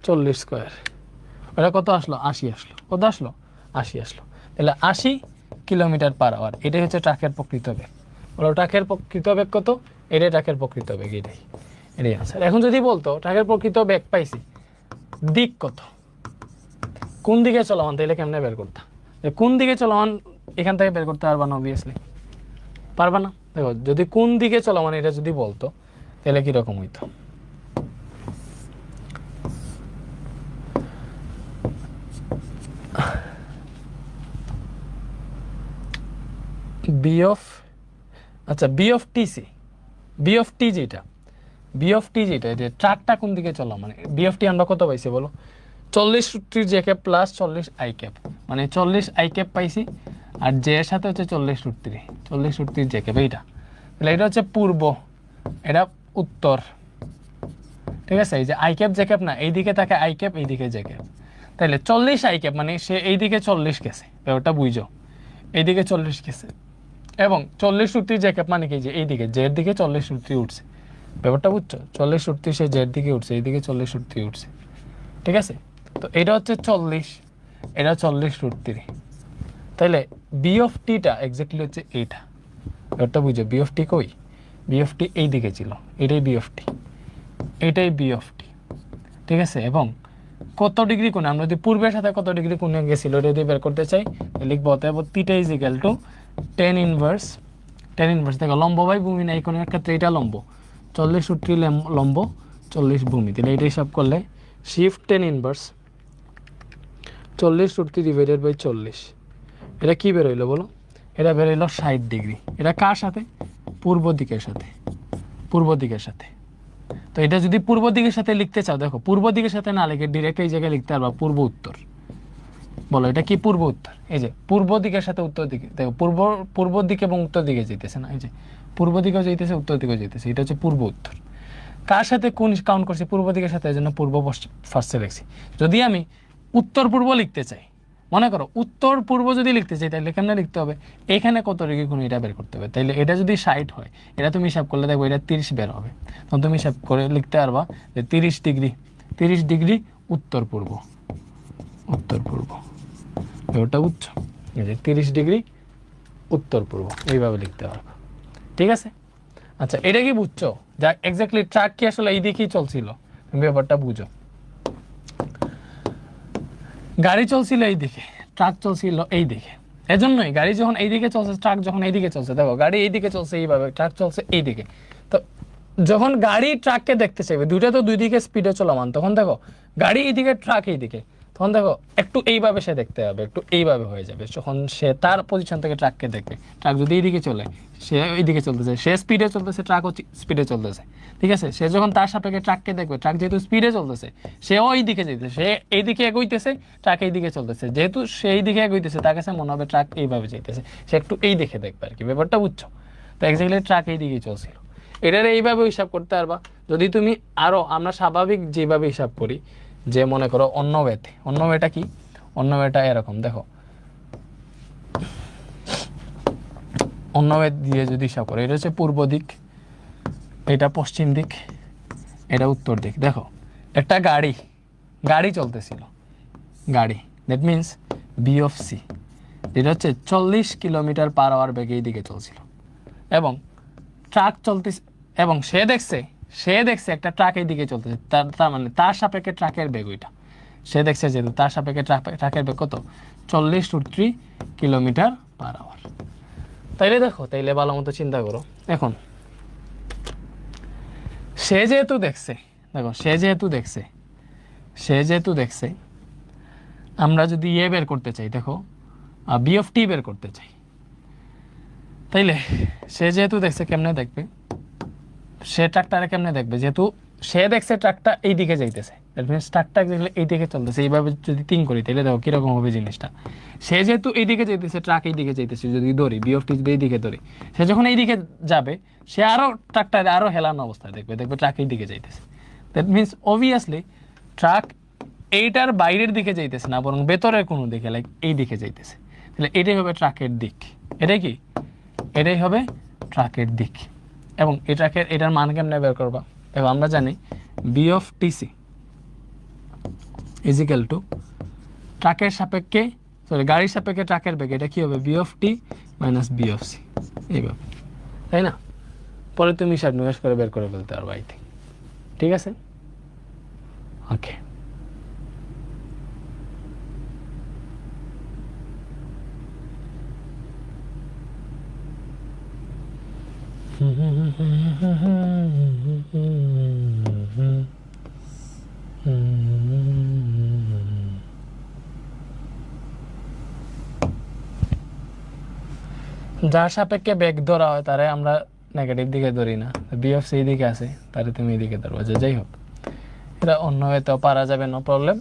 40 square, ওটা কত আসলো? 80 আসলো। কত আসলো? 80 আসলো। তাহলে 80 কিলোমিটার/আওয়ার, এটাই হচ্ছে ট্রাকের প্রকৃত বেগ। বলো ট্রাকের প্রকৃত বেগ কত? এটাই ট্রাকের প্রকৃত বেগ, এটাই আনসার। এখন যদি বলতো ট্রাকের প্রকৃত বেগ পাইছি, দিক কত, কোন দিকে চলমান, তাহলে কেমনে বের করতাম? কোন দিকে চলমান এখান থেকে বের করতে পারবা না? অবভিয়াসলি পারবা না। দেখো যদি কোন দিকে চলমান এটা যদি বলতো তাহলে কিরকম হইতো? B of TC, B of T যেটা এটা ট্রাকটা কোন দিকে চলা, মানে বি অফ টি আমরা কত পাইছি বলো? 40√3 জ্যাকেপ প্লাস 40 আই ক্যাপ, মানে 40 আই ক্যাপ পাইছি, আর জে এর সাথে হচ্ছে 40√3 জ্যাকেপ এইটা। তাহলে এটা হচ্ছে পূর্ব, এটা উত্তর, ঠিক আছে? এই যে আই ক্যাপ জ্যাকেপ না, এইদিকে থাকে আই ক্যাপ, এইদিকে জ্যাকেপ। তাহলে 40 আই ক্যাপ মানে সে এইদিকে 40 গেছে, ব্যাপারটা বুঝো, এইদিকে 40 গেছে। এবং 40√3 জ্যাকেপ মানে কি? যে এইদিকে জের দিকে 40√3 উঠছে, ব্যাপারটা বুঝছো? 40√3 সে জের দিকে উঠছে, এইদিকে 40√3 উঠছে, ঠিক আছে? তো এটা হচ্ছে 40, এটা 40√3। তাহলে বি অফ টিটা এক্স্যাক্টলি হচ্ছে এইটা, ব্যাপারটা বুঝো। বি অফ টি কই? বি অফ টি এই দিকে ছিল, এটাই বি অফ টি, এটাই বি অফ টি, ঠিক আছে? এবং কত ডিগ্রি কোণে, আমরা যদি পূর্বের সাথে কত ডিগ্রি কোণে গেছিল এটা যদি বের করতে চাই লিখবো অতএব theta is equal two tan inverse দেখো লম্ব বাই ভূমি না, এই কোণের ক্ষেত্রে এটা লম্ব, 40√3 লম্ব, 40 ভূমি। তাহলে এটা হিসাব করলে shift tan inverse 40√3 divided by 40, এটা কি বেরোইলো বলো? এটা বেরোইলো 60 ডিগ্রি। এটা কার সাথে? পূর্ব দিকের সাথে। তো এটা যদি পূর্ব দিকের সাথে লিখতে চাও, দেখো পূর্ব দিকের সাথে না লিখে ডিরেক্ট এই জায়গায় লিখতে পারবা পূর্ব উত্তর। বলো এটা কি? পূর্ব উত্তর। এই যে পূর্ব দিকের সাথে উত্তর দিকে, দেখো পূর্ব দিকে এবং উত্তর দিকে যেতেছে না, এই যে পূর্ব দিকেও যেতেছে উত্তর দিকেও যেতেছে, এটা হচ্ছে পূর্ব উত্তর। কার সাথে কোন কাউন্ট করছি? পূর্ব দিকের সাথে, এই জন্য পূর্ব ফার্স্টে লিখছি। যদি আমি উত্তর পূর্ব লিখতে চাই, মনে করো উত্তর পূর্ব যদি লিখতে চাই, তাহলে কেমনে লিখতে হবে? এখানে কত ডিগ্রি কোণ এটা বের করতে হবে। তাইলে এটা যদি 60 হয়, এটা তুমি হিসাব করলে দেখো এটা 30 বের হবে, তখন তুমি হিসাব করে লিখতে পারবা যে 30 ডিগ্রি উত্তর পূর্ব, ওটা বুঝছো? এই যে 30 ডিগ্রি উত্তর পূর্ব, এইভাবে লিখতে পারবা, ঠিক আছে? আচ্ছা এটা কি বুঝছো? যা এক্স্যাক্টলি ট্রাক কি আসলে এই দিকেই চলছিল, তুমি ব্যাপারটা বুঝো। গাড়ি চলছিল এই দিকে, ট্রাক চলছিল এই দিকে, এজন্যই গাড়ি যখন এই দিকে চলছে, ট্রাক যখন এই দিকে চলছে, দেখো গাড়ি এই দিকে চলছে এইভাবে, ট্রাক চলছে এই দিকে। তো যখন গাড়ি ট্রাককে দেখতে চাইবে, দুইটা তো দুই দিকে স্পিডে চলমান, তখন দেখো গাড়ি এইদিকে ট্রাক এইদিকে, তখন দেখো একটু এইভাবে সে দেখতে হবে, একটু এইভাবে হয়ে যাবে যখন সে তার পজিশন থেকে ট্রাককে দেখবে। ট্রাক যদি এইদিকে চলে, সে এইদিকে চলতেছে, সে স্পিডে চলতেছে, ট্রাকও স্পিডে চলতেছে, ঠিক আছে? সে যখন তার সাপেক্ষে ট্রাককে দেখবে, ট্রাক যেহেতু স্পিডে চলতেছে, সেও এইদিকে যেতেছে, সে এইদিকে এগোইতেছে, ট্রাক এইদিকে চলতেছে, যেহেতু সে এইদিকে এগোইতেছে, তার কাছে মনে হবে ট্রাক এইভাবে যেতেছে, সে একটু এই দিকে দেখবে আর কি, ব্যাপারটা বুঝছো? তো এক্স্যাক্টলি ট্রাক এইদিকেই চলছিল। এটার এইভাবে হিসাব করতে পারবা। যদি তুমি আরও আমরা স্বাভাবিক যেভাবে হিসাব করি, যে মনে করো অন্য ওয়েটা কি? অন্য ওয়েটা এরকম, দেখো অন্য ওয়ে দিয়ে যদি হিসাব করো, এটা হচ্ছে পূর্ব দিক, এটা পশ্চিম দিক, এটা উত্তর দিক। দেখো একটা গাড়ি চলতেছিল, that means B of C, যেটা হচ্ছে 40 কিলোমিটার/আওয়ার বেগে এই দিকে চলছিল, এবং ট্রাক চলতেছে, এবং সে দেখছে একটা ট্রাক এই দিকে চলতেছে, তার মানে তার সাপেক্ষে ট্রাকের বেগ ওইটা, সে দেখছে যেহেতু তার সাপেক্ষে ট্রাকের বেগ কত? 40√3 কিলোমিটার/আওয়ার। তাইলে ভালো মতো চিন্তা করো। এখন সে যেহেতু দেখছে দেখো সে যেহেতু দেখছে আমরা যদি ইয়ে বের করতে চাই, দেখো বি অফ টি বের করতে চাই, তাইলে সে যেহেতু দেখছে কেমনে দেখবে, সে ট্রাকটারে কেমনে দেখবে, যেহেতু সে দেখছে ট্রাকটা এই দিকে যাইতেছে, দ্যাট মিনস ট্রাকটা দেখলে এই দিকে চলতেছে, এইভাবে যদি তিন করি তাহলে দেখো কিরকম হবে জিনিসটা। সে যেহেতু এই দিকে যাইতেছে, ট্রাক এই দিকে যাইতেছে, যদি ধরি বি অফ টি যদি এই দিকে ধরি, সে যখন এই দিকে যাবে সে আরও ট্রাকটারে আরও হেলানো অবস্থায় দেখবে ট্রাক এই দিকে যাইতেছে। দ্যাট মিনস অবভিয়াসলি ট্রাক এইটার বাইরের দিকে যাইতেছে না, বরং ভেতরের কোনো দিকে, লাইক এই দিকে যাইতেছে। তাহলে এটাই হবে ট্রাকের দিক। এটাই হবে ট্রাকের দিক। এবং এই ট্রাকের এটার মান কেমনে বের করবা, এবং আমরা জানি B of TC is equal to ট্রাকের সাপেক্ষে, গাড়ির সাপেক্ষে ট্রাকের বেগ, এটা কি হবে B of T minus B of C, এইভাবে, তাই না? পরে তুমি হিসাব নিকাশ করে বের করে ফেলতে পারবো, আই থিঙ্ক। ঠিক আছে, ওকে। যার সাপেক্ষে বেগ ধরা হয় তারে আমরা নেগেটিভ দিকে ধরি না, বি অফ সি দিকে আছে, তারে তুমি এদিকে ধরবো। যাই হোক, এটা অন্য হয়তো পারা যাবে, নো প্রবলেম।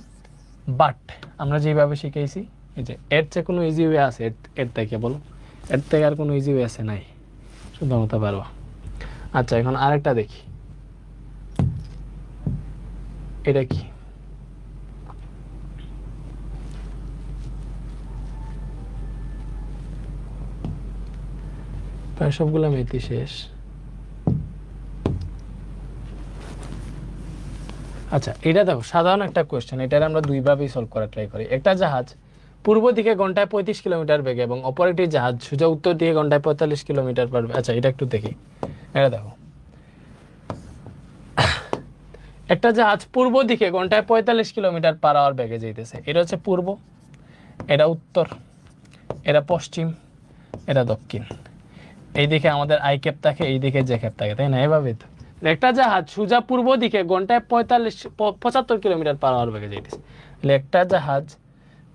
বাট আমরা যেভাবে শিখেছি, এই যে এর চেয়ে কোনো ইজি ওয়ে আছে এর থেকে, বলো এর থেকে আর কোনো ইজি ওয়ে আছে? নাই, শুধুমাত্র পারবা। আচ্ছা, এখন আরেকটা দেখি, এটা কি? প্রায় সবগুলো মেথি শেষ। আচ্ছা, এটা দেখো সাধারণ একটা কোয়েশ্চেন, এটার আমরা দুইভাবেই সলভ করার ট্রাই করি। একটা জাহাজ পূর্ব দিকে ঘন্টায় 35 কিলোমিটার বেগে এবং অপর একটি জাহাজ সোজা উত্তর দিকে ঘন্টায় 45 কিলোমিটার পার। আচ্ছা, এটা একটু দেখি। এটা দেখো, একটা জাহাজ পূর্ব দিকে ঘন্টায় 45 কিলোমিটার পার আওয়ার বেগে যাইতেছে। এটা হচ্ছে পূর্ব, এটা উত্তর, এটা পশ্চিম, এটা দক্ষিণ। এইদিকে আমাদের আই ক্যাপ থাকে, এইদিকে জে ক্যাপ থাকে, তাই না? এভাবে তো একটা জাহাজ সোজা পূর্ব দিকে ঘন্টায় 75 কিলোমিটার পার আওয়ার বেগে যাইতেছে। একটা জাহাজ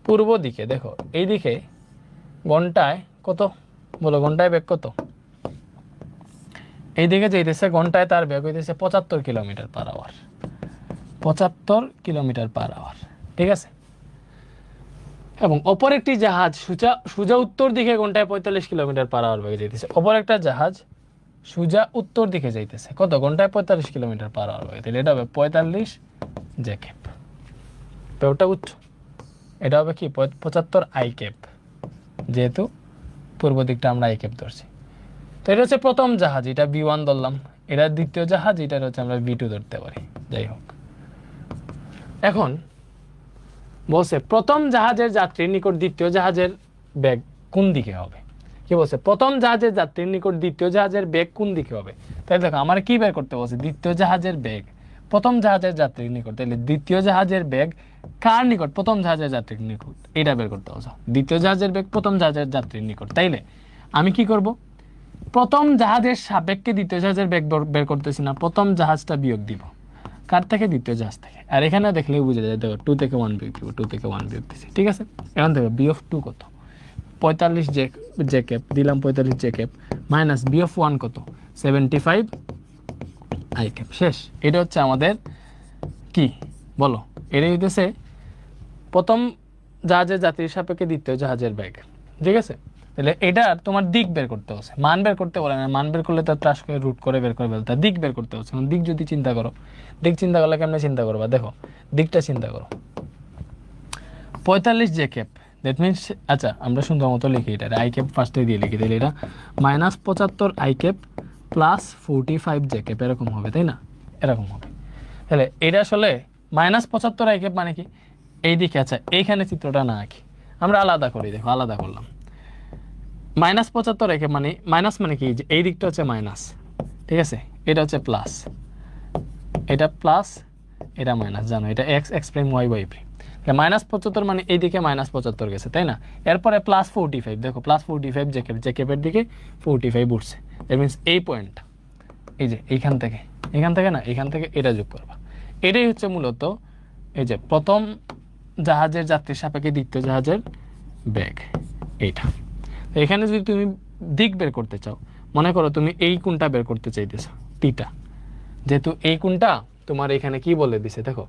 পূর্ব দিকে, দেখো এইদিকে ঘন্টায় কত, বলো ঘন্টায় বেগ কত? এইদিকে যাইতেছে, ঘন্টায় তার বেগ হইতেছে 75 kilometre per hour, 75 kilometre per hour, ঠিক আছে? এবং অপর একটি জাহাজ সোজা উত্তর দিকে ঘন্টায় 45 কিলোমিটার পার আওয়ার বেগে যাইতেছে। অপর একটা জাহাজ সোজা উত্তর দিকে যাইতেছে, কত? ঘন্টায় 45 কিলোমিটার পার আওয়ার বেগে। তাহলে এটা হবে 45 জে ক্যাপ, বেগটা উচ্চ। এটা হবে কি 75 আই ক্যাপ, যেহেতু পূর্ব দিকটা আমরা আই ক্যাপ ধরছি। তো এটা হচ্ছে প্রথম জাহাজ, এটা বি1 ধরলাম। এটা দ্বিতীয় জাহাজ, এটা হচ্ছে আমরা বি2 ধরতে পারি। যাই হোক, এখন বলছে প্রথম জাহাজের যাত্রীর নিকট দ্বিতীয় জাহাজের বেগ কোন দিকে হবে। কি বলছে? প্রথম জাহাজের যাত্রীর নিকট দ্বিতীয় জাহাজের বেগ কোন দিকে হবে। তাই দেখো, আমার কি বের করতে বলছে? দ্বিতীয় জাহাজের বেগ প্রথম জাহাজের যাত্রীর নিকট। তাহলে দ্বিতীয় জাহাজের বেগ কার নিকট? প্রথম জাহাজের যাত্রীর নিকট। এটা বের করতে বলছে, দ্বিতীয় জাহাজের বেগ প্রথম জাহাজের যাত্রীর নিকট। তাইলে আমি কি করব? প্রথম জাহাজের সাপেক্ষে দ্বিতীয় জাহাজের বেগ বের করতেছি না, প্রথম জাহাজটা বিয়োগ দিব। কার থেকে? দ্বিতীয় জাহাজ থেকে। আর এখানে দেখলেই বুঝে যায়, দেখো 2 থেকে 1 বিয়োগ দিব, 2 থেকে 1 বিয়োগ দিচ্ছি, ঠিক আছে? এখন দেখো বি অফ 2 কত? 45 জে ক্যাপ দিলাম, 45 J cap minus B of 1 কত? 75 আই ক্যাপ। শেষ। এটা হচ্ছে আমাদের কি, বলো? এটা হইতেছে প্রথম জাহাজের যাত্রীর সাপেক্ষে দ্বিতীয় জাহাজের বেগ, ঠিক আছে? তাহলে এটা তোমার দিক বের করতে হচ্ছে, মান বের করতে বলে না। মান বের করলে তার ট্রাস করে রুট করে বের করে ফেলতে, দিক বের করতে হচ্ছে। দিক যদি চিন্তা করো, দিক চিন্তা করলে কেমনে চিন্তা করবা? দেখো দিকটা চিন্তা করো, 45 জে ক্যাপ, দ্যাট মিনস, আচ্ছা আমরা সুন্দর মতো লিখি, এটা আই ক্যাপ ফার্স্টে দিয়ে লিখি, তাহলে এটা minus 75 I cap plus 45 J cap, এরকম হবে, তাই না? এরকম হবে। তাহলে এটা আসলে মাইনাস 75 আই ক্যাপ মানে কি এই দিকে। আচ্ছা, এইখানে চিত্রটা না আঁকি, আমরা আলাদা করি। দেখো আলাদা করলাম, মাইনাস 75 রেখে মানে মাইনাস মানে কি, এই দিকটা হচ্ছে মাইনাস, ঠিক আছে? এটা হচ্ছে প্লাস, এটা প্লাস, এটা মাইনাস। জানো এটা X prime Y prime. Minus 75 মানে এইদিকে মাইনাস 75 গেছে, তাই না? এরপরে প্লাস 45, দেখো প্লাস 45 জেকেপের দিকে 45 উঠছে। দ্যাট মিনস এই পয়েন্ট, এই যে এইখান থেকে না, এখান থেকে এটা যোগ করবা। এটাই হচ্ছে মূলত এই যে প্রথম জাহাজের যাত্রীর সাপেক্ষে দ্বিতীয় জাহাজের বেগ এইটা। এখানে যদি তুমি দিক বের করতে চাও, মনে করো তুমি এই কোণটা বের করতে চাইতেছো টিটা, যেহেতু এই কোণটা তোমার এখানে কি বলে দিছে দেখো,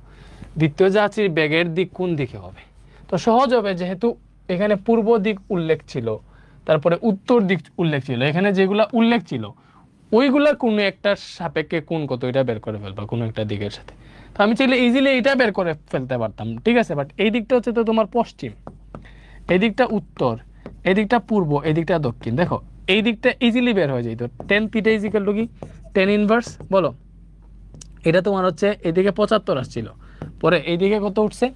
দ্বিতীয় যাত্রীর বেগের দিক কোন দিকে হবে, তো সহজ হবে যেহেতু এখানে পূর্ব দিক উল্লেখ ছিল, তারপরে উত্তর দিক উল্লেখ ছিল, এখানে যেগুলা উল্লেখ ছিল ওইগুলা কোনো একটা সাপেক্ষে কোণ কত এটা বের করে ফেলবা কোনো একটা দিকের সাথে। তো আমি চাইলে ইজিলি এটা বের করে ফেলতে পারতাম, ঠিক আছে, বাট এই দিকটা হচ্ছে তো তোমার পশ্চিম, এই দিকটা উত্তর, এই দিকটা পূর্ব, এই দিকটা দক্ষিণ। দেখো এই দিকটা ইজিলি বের হয়ে যেত, tan theta is equal to কি টেন ইনভার্স বলো, এটা তোমার হচ্ছে এদিকে 75 আসছিল, পরে এইদিকে কত উঠছে,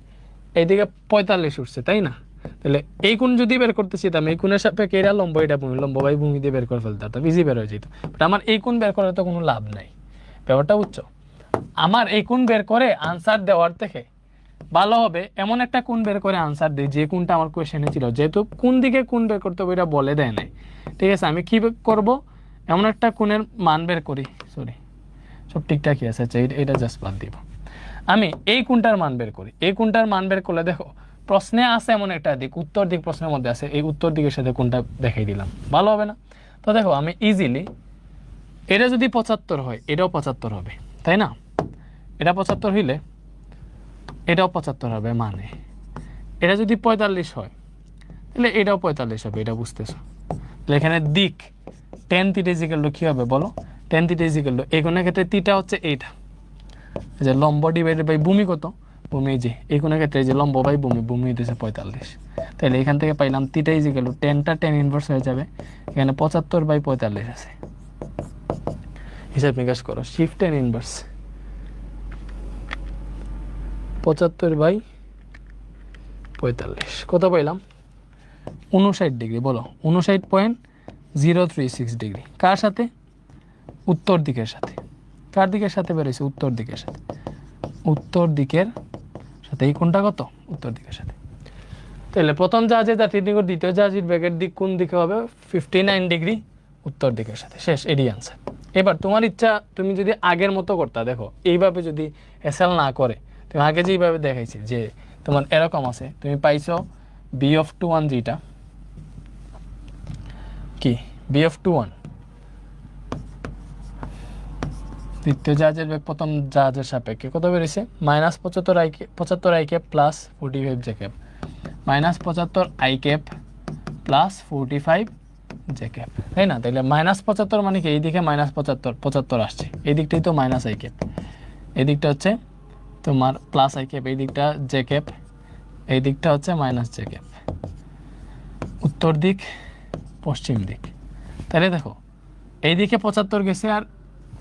এইদিকে 45 উঠছে, তাই না? তাহলে এই কোণ যদি বের করতে চাইতাম, এই কোণের সাপেক্ষে এটা লম্ব, এটা ভূমি, লম্ব বাই ভূমি দিয়ে বের করে ফেলতে পারতাম, ইজি বের হয়ে যেত। বাট আমার এই কোণ বের করার তো কোনো লাভ নাই, ব্যাপারটা বুঝছো? আমার এই কোণ বের করে আনসার দেওয়ার থেকে ভালো হবে এমন একটা কোণ বের করে আনসার দিই যে কোণটা আমার কোয়েশ্চেনে ছিল, যেহেতু কোন দিকে কোণ বের করতে হবে এটা বলে দেয় নাই, ঠিক আছে? আমি কি করব, এমন একটা কোণের মান বের করি, সরি সব ঠিকঠাকই আছে, আচ্ছা এটা জাস্ট বাদ দিব, আমি এই কোণটার মান বের করি। এই কোণটার মান বের করলে দেখো প্রশ্নে আছে এমন একটা দিক, উত্তর দিক প্রশ্নের মধ্যে আছে, এই উত্তর দিকের সাথে কোণটা দেখাই দিলাম, ভালো হবে না? তো দেখো আমি ইজিলি, এটা যদি 75 হয় এটাও 75 হবে, তাই না? এটা 75 হইলে এটাও 75 হবে, মানে এটা যদি 45 হয় তাহলে এটাও 45 হবে, এটা বুঝতেছো? তাহলে এখানে দিক tan theta is equal to কি হবে বলো, tan theta is equal two এই কোণের ক্ষেত্রে থিটা হচ্ছে এইটা, যে লম্ব ডিভাইডেড বাই ভূমি কত, ভূমি যে এই কোণের ক্ষেত্রে যে লম্ব বাই ভূমি, ভূমি হইতেছে 45, তাহলে এখান থেকে পাইলাম থিটা ইজ ইকুয়াল টু টেনটা টেন ইনভার্স হয়ে যাবে, এখানে 75 বাই 45 আছে, হিসাব নিকাশ করো, শিফট টেন ইনভার্স 75 বাই 45 কত পাইলাম, 59 ডিগ্রি, বলো 59.036 ডিগ্রি, কার সাথে, উত্তর দিকের সাথে, কার দিকের সাথে বেরোইছে, উত্তর দিকের সাথে, উত্তর দিকের সাথে, এই কোণটা কত, উত্তর দিকের সাথে। তাহলে প্রথম জাহাজের যাত্রীর নিকট দ্বিতীয় জাহাজের বেগের দিক কোন দিকে হবে, 59 ডিগ্রি উত্তর দিকের সাথে, শেষ, এডি আনসার। এবার তোমার ইচ্ছা তুমি যদি আগের মতো করতা, দেখো এইভাবে যদি এসএল না করে, তুমি আগে যেইভাবে দেখাইছি যে তোমার এরকম আছে, তুমি পাইছো বি অফ 21, যেটা কি বি অফ 21 দ্বিতীয় জাহাজের বেগ প্রথম জাহাজের সাপেক্ষে কত বেরিয়েছে, -75 I cap plus 45 J cap, -75 I cap plus 45 J cap, তাই না? তাহলে -75 মানে কি, এইদিকে -75 আসছে, এই দিকটাই তো মাইনাস আই ক্যাপ, এই দিকটা হচ্ছে তোমার প্লাস আই ক্যাপ, এই দিকটা জে ক্যাপ, এই দিকটা হচ্ছে মাইনাস জে ক্যাপ, উত্তর দিক পশ্চিম দিক। তাহলে দেখো এইদিকে 75 গেছে আর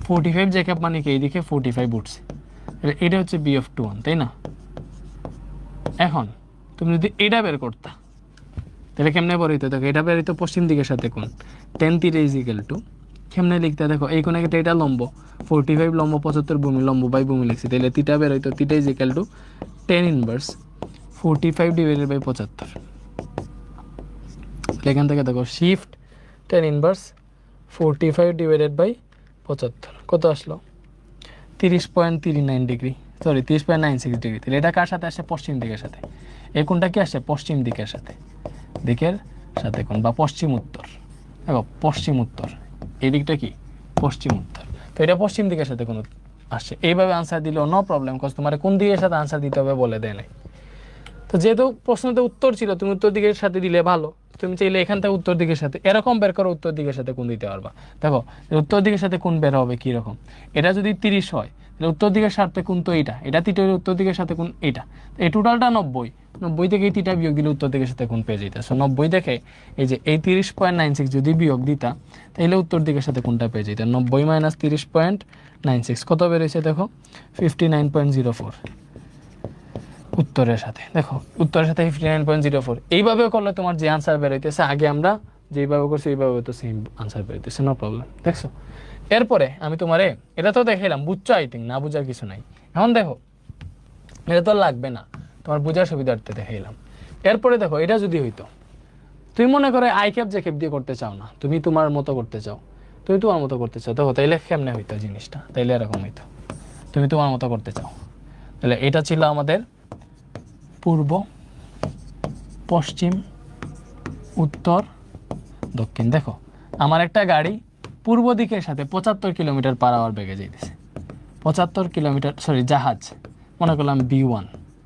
45 জে ক্যাপ মানে কি এইদিকে 45 উঠছে, তাহলে এটা হচ্ছে বি অফ 21, তাই না? এখন তুমি যদি এটা বের করতা তাহলে কেমনে বেরোইতো, দেখো এটা বেরোইতো পশ্চিম দিকের সাথে কোণ, tan theta is equal two কেমনে লিখতে, দেখো এই কোণে ক্ষেত্রে এটা লম্ব 45 লম্ব 75 ভূমি, লম্ব বাই ভূমি লিখছি, তাহলে থিটা বেরোইতো theta is equal to tan inverse 45 divided by 75। এখান থেকে দেখো shift tan inverse 45 divided by 75 কত আসলো, 30.39 ডিগ্রি, সরি 30.96 ডিগ্রি। তাহলে এটা কার সাথে আসে, পশ্চিম দিকের সাথে, এই কোণটা কি আসে, পশ্চিম দিকের সাথে, দিকের সাথে কোণ বা পশ্চিম উত্তর, দেখো পশ্চিম উত্তর, এই দিকটা কি পশ্চিম উত্তর, তো এটা পশ্চিম দিকের সাথে কোণ আসছে, এইভাবে আনসার দিলেও নো প্রবলেম, কজ তোমার কোন দিকের সাথে আনসার দিতে হবে বলে দেয় নাই। তো যেহেতু প্রশ্নতে উত্তর ছিল, তুমি উত্তর দিকের সাথে দিলে ভালো, তুমি চাইলে এখান থেকে উত্তর দিকের সাথে এরকম বের করো, উত্তর দিকের সাথে কোণ দিতে পারবা। দেখো উত্তর দিকের সাথে কোণ বের হবে কীরকম, এটা যদি 30 হয় তাহলে উত্তর দিকের সাথে কোণ তো এইটা, এটা 30 উত্তর দিকের সাথে কোণ এইটা, এই টোটালটা 90 থেকে এই 30টা বিয়োগ দিলে উত্তর দিকের সাথে কোণ পেয়ে যেতে। সো 90 দেখে এই যে এই 30.96 যদি বিয়োগ দিতা তাহলে উত্তর দিকের সাথে কোণটা পেয়ে যেতে, 90 মাইনাস 30.96 কত বেরোয়েছে দেখো 59.04 উত্তরের সাথে, দেখো উত্তরের সাথে 59.04, এইভাবে করলে তোমার যে আনসার বেরোইতেছে আগে আমরা যেইভাবে করছি এইভাবে তো সেম আনসার বেরোইতেছে, নো প্রবলেম। দেখছো, এরপরে আমি তোমারে এটা তো দেখাইলাম, বুঝছো আই থিঙ্ক, না বুঝার কিছু নাই। এখন দেখো এটা তো লাগবে না, তোমার বোঝার সুবিধার্থে দেখাইলাম। এরপরে দেখো এটা যদি হইতো, তুমি মনে করে আই ক্যাপ জে ক্যাপ দিয়ে করতে চাও না, তুমি তোমার মতো করতে চাও, তুমি তোমার মতো করতে চাও, দেখো তাইলে কেমনে হইতো জিনিসটা, তাইলে এরকম হইতো, তুমি তোমার মতো করতে চাও, তাহলে এটা ছিল আমাদের পূর্ব, পশ্চিম, উত্তর, দক্ষিণ। দেখো আমার একটা গাড়ি পূর্ব দিকের সাথে 75 কিলোমিটার পার আওয়ার বেগে যাইতেছে, 75 কিলোমিটার, সরি জাহাজ, মনে করলাম B1,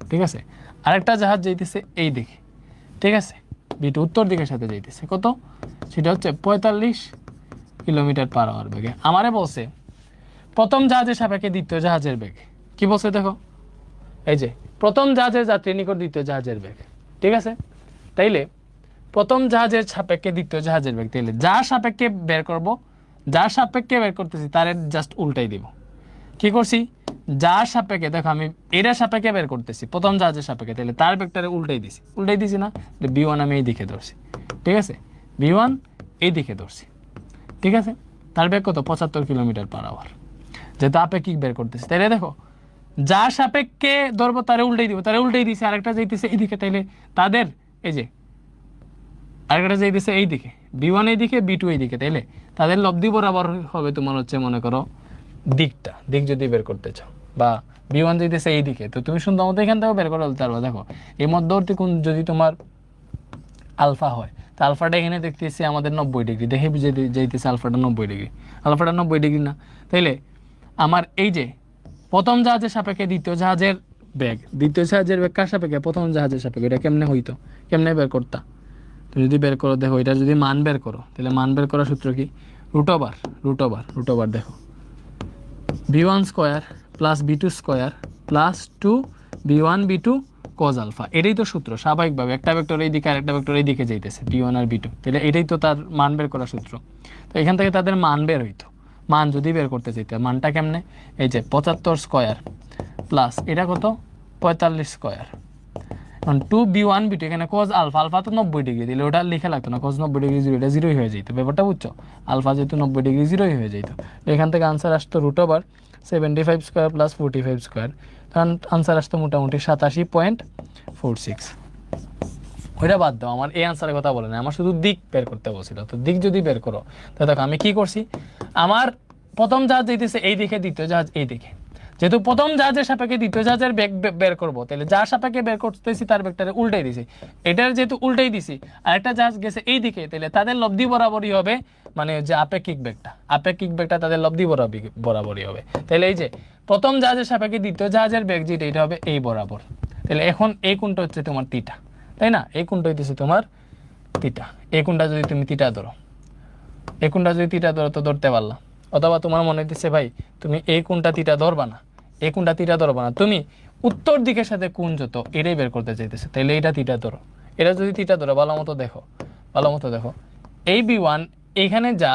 ঠিক আছে। আরেকটা জাহাজ যাইতেছে এই দিকে, ঠিক আছে, B2 উত্তর দিকের সাথে যাইতেছে কত, সেটা হচ্ছে 45 কিলোমিটার পার আওয়ার বেগে। আমারে বলছে প্রথম জাহাজের সাপেক্ষে দ্বিতীয় জাহাজের বেগ, কি বলছে দেখো, এই যে প্রথম জাহাজের যাত্রী নিকট দ্বিতীয় জাহাজের বেগ, ঠিক আছে। তাইলে প্রথম জাহাজের সাপেক্ষে দ্বিতীয় জাহাজের বেগ, তাইলে যার সাপেক্ষে বের করব, যার সাপেক্ষে বের করতেছি তার জাস্ট উল্টাই দিব। কি করছি, যার সাপেক্ষে, দেখো আমি এর সাপেক্ষে বের করতেছি প্রথম জাহাজের সাপেক্ষে, তাহলে তার বেগটারে উল্টাই দিছি না, B1 আমি এই দিকে ধরছি, ঠিক আছে, B1 এই দিকে ধরছি, ঠিক আছে। তার বেগ কত, 75 কিলোমিটার পার আওয়ার, যেহেতু আপেক্ষিক বের করতেছি। তাইলে দেখো যার সাপেক্ষে ধরবো তারে উল্টাই দিব, তারে উল্টাই দিছি, আরেকটা যাইতেছে এইদিকে, তাইলে তাদের এই যে আরেকটা যাইতেছে এইদিকে, B1 এইদিকে, B2 এইদিকে, তাইলে তাদের লব্ধি বরাবর হবে তোমার হচ্ছে মনে করো দিকটা, দিক যদি বের করতে চাও, বা B1 যাইতেছে এইদিকে, তো তুমি সুন্দর মতো এখান থেকে বের করে বলতে পারবো। দেখো এই মধ্যবর্তী কোণ যদি তোমার আলফা হয়, তো আলফাটা এখানে দেখতেছি আমাদের 90 ডিগ্রি, দেখে বুঝে যাইতেছে আলফাটা 90 ডিগ্রি, আলফাটা 90 ডিগ্রি না। তাইলে আমার এই যে প্রথম জাহাজের সাপেক্ষে দ্বিতীয় জাহাজের বেগ, দ্বিতীয় জাহাজের বেগ কার সাপেক্ষে, প্রথম জাহাজের সাপেক্ষে, এটা কেমনে হইতো, কেমনে বের করতা, তুমি যদি বের করো, দেখো এটা যদি মান বের করো, তাহলে মান বের করার সূত্র কি, রুট ওভার দেখো B1 square plus B2 square plus 2 B1 B2 cos alpha, এটাই তো সূত্র। স্বাভাবিকভাবে একটা ভেক্টর এই দিকে আর একটা ভেক্টর এই দিকে যাইতেছে, B1 আর B2, তাহলে এটাই তো তার মান বের করার সূত্র। তো এখান থেকে তাদের মান বের হইতো, মান যদি বের করতে চাইতে, মানটা কেমনে, এই যে 75 স্কোয়ার প্লাস এটা কত 45 স্কোয়ার, কারণ 2B1 B2, এখানে cos আলফা, আলফা তো 90 ডিগ্রি, দিলে ওটা লিখে লাগতো না, cos 90 ডিগ্রি 0, এটা 0 হয়ে যেত, ব্যাপারটা বুঝছো, আলফা যেহেতু 90 ডিগ্রি 0 হয়ে যেত। এখান থেকে আনসার আসতো root over 75 square plus 45 square, কারণ আনসার আসতো মোটামুটি 87.46। ওইটা বাদ দাও, আমার এই আনসারের কথা বলে না, আমার শুধু দিক বের করতে বলছিল। তো দিক যদি বের করো, তাহলে দেখো আমি কি করছি, আমার প্রথম জাহাজ যেতেছে এই দিকে, দ্বিতীয় জাহাজ এই দিকে, যেহেতু প্রথম জাহাজের সাপেক্ষে দ্বিতীয় জাহাজের বেগ বের করবো, তাহলে যার সাপেক্ষে বের করতেছি তার বেগটারে উল্টাই দিছি, এটার যেহেতু উল্টাই দিছি, আর একটা জাহাজ গেছে এই দিকে, তাহলে তাদের লব্ধি বরাবরই হবে, মানে যে আপেক্ষিক বেগটা তাদের লব্ধি বরাবরই হবে। তাহলে এই যে প্রথম জাহাজের সাপেক্ষে দ্বিতীয় জাহাজের বেগ যেটা, এটা হবে এই বরাবর। তাহলে এখন এই কোণটা হচ্ছে তোমার থিটা, তাই না, এই কোণটা হইতেছে তোমার থিটা। এই কোণটা যদি তুমি থিটা ধরো, এই কোণটা যদি থিটা ধরো তো ধরতে পারলা, অথবা তোমার মনে হইতেছে ভাই তুমি এই কোণটা থিটা ধরবা না, এই কোণটা থিটা ধরবা না, তুমি উত্তর দিকের সাথে কোণ যত এটাই বের করতে চাইতেছে, তাহলে এটা থিটা ধরো। এটা যদি থিটা ধরো, ভালো মতো দেখো এই B1 এইখানে যা,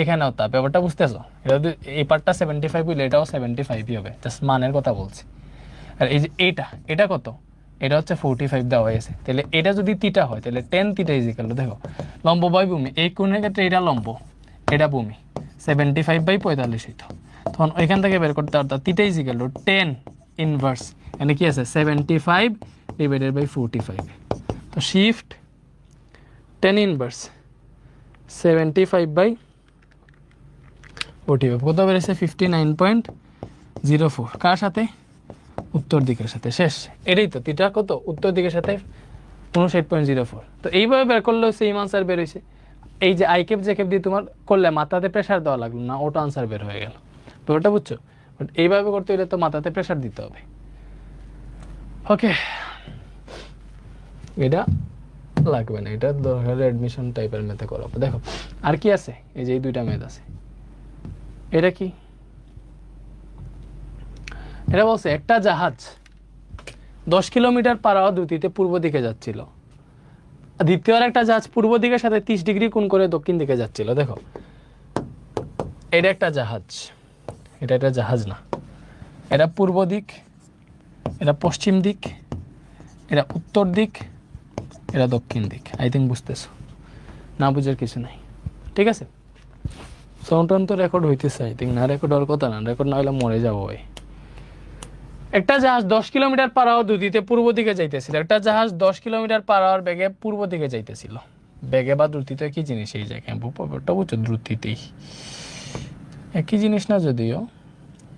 এখানেও তা, ব্যাপারটা বুঝতেছো, এটা যদি এই পার্টটা 75 হইলে এটাও 75ই হবে, জাস্ট মানের কথা বলছি। আর এই যে এটা কত, এটা হচ্ছে 45 দেওয়া হয়েছে, তাহলে এটা যদি থিটা হয়, তাহলে 10 থিটা ইজিক্যাল, দেখো লম্ব বাই ভূমি, এই কোণের ক্ষেত্রে এটা লম্ব, এটা ভূমি, 75/45 হইতো, তখন ওইখান থেকে বের করতে পারতাম থিটা ইজিক্যাল 10 ইনভার্স, এখানে কি আছে 75/45, তো শিফট 10 ইনভার্স 75/45 কত বেড়েছে 59.04, কার সাথে, উত্তর দিকের সাথে, শেষ। এটাই তো থিটা কত, উত্তর দিকের সাথে 59.04। তো এইভাবে বের করলেও সেম আনসার বের হয়েছে। এই যে আই ক্যাপ জে ক্যাপ দিয়ে তোমার করলে মাথাতে প্রেশার দেওয়া লাগলো না, ওটা আনসার বের হয়ে গেল, তো ওটা বুঝছো। বাট এইভাবে করতে হলে তো মাথাতে প্রেশার দিতে হবে। ওকে, এটা লাগবে না, এটা দরকার অ্যাডমিশন টাইপের ম্যাথে করাবো। দেখো আর কি আছে, এই যে এই দুইটা ম্যাথ আছে, এটা কি, এটা বলছে একটা জাহাজ 10 কিলোমিটার পার আওয়ার গতিতে পূর্ব দিকে যাচ্ছিল, দ্বিতীয় একটা জাহাজ পূর্ব দিকের সাথে 30 ডিগ্রি কোণ করে দক্ষিণ দিকে যাচ্ছিল। দেখো এটা একটা জাহাজ, এটা একটা জাহাজ না, এটা পূর্ব দিক, এটা পশ্চিম দিক, এটা উত্তর দিক, এটা দক্ষিণ দিক। আই থিঙ্ক বুঝতেছো, না বুঝার কিছু নাই, ঠিক আছে। সাউন্ড তো রেকর্ড হইতেছে, আই থিঙ্ক, না রেকর্ড হওয়ার কথা না, রেকর্ড না হলে মরে যাবো ভাই। একটা জাহাজ 10 কিলোমিটার পার আওয়ার দ্রুতিতে পূর্ব দিকে যাইতেছিল, একটা জাহাজ 10 কিলোমিটার পার আওয়ার বেগে পূর্ব দিকে যাইতেছিল। বেগে বা দ্রুতিতে কি জিনিস এই জায়গায়, ব্যাপারটা বুঝছো, দ্রুতিতেই একই জিনিস না যদিও,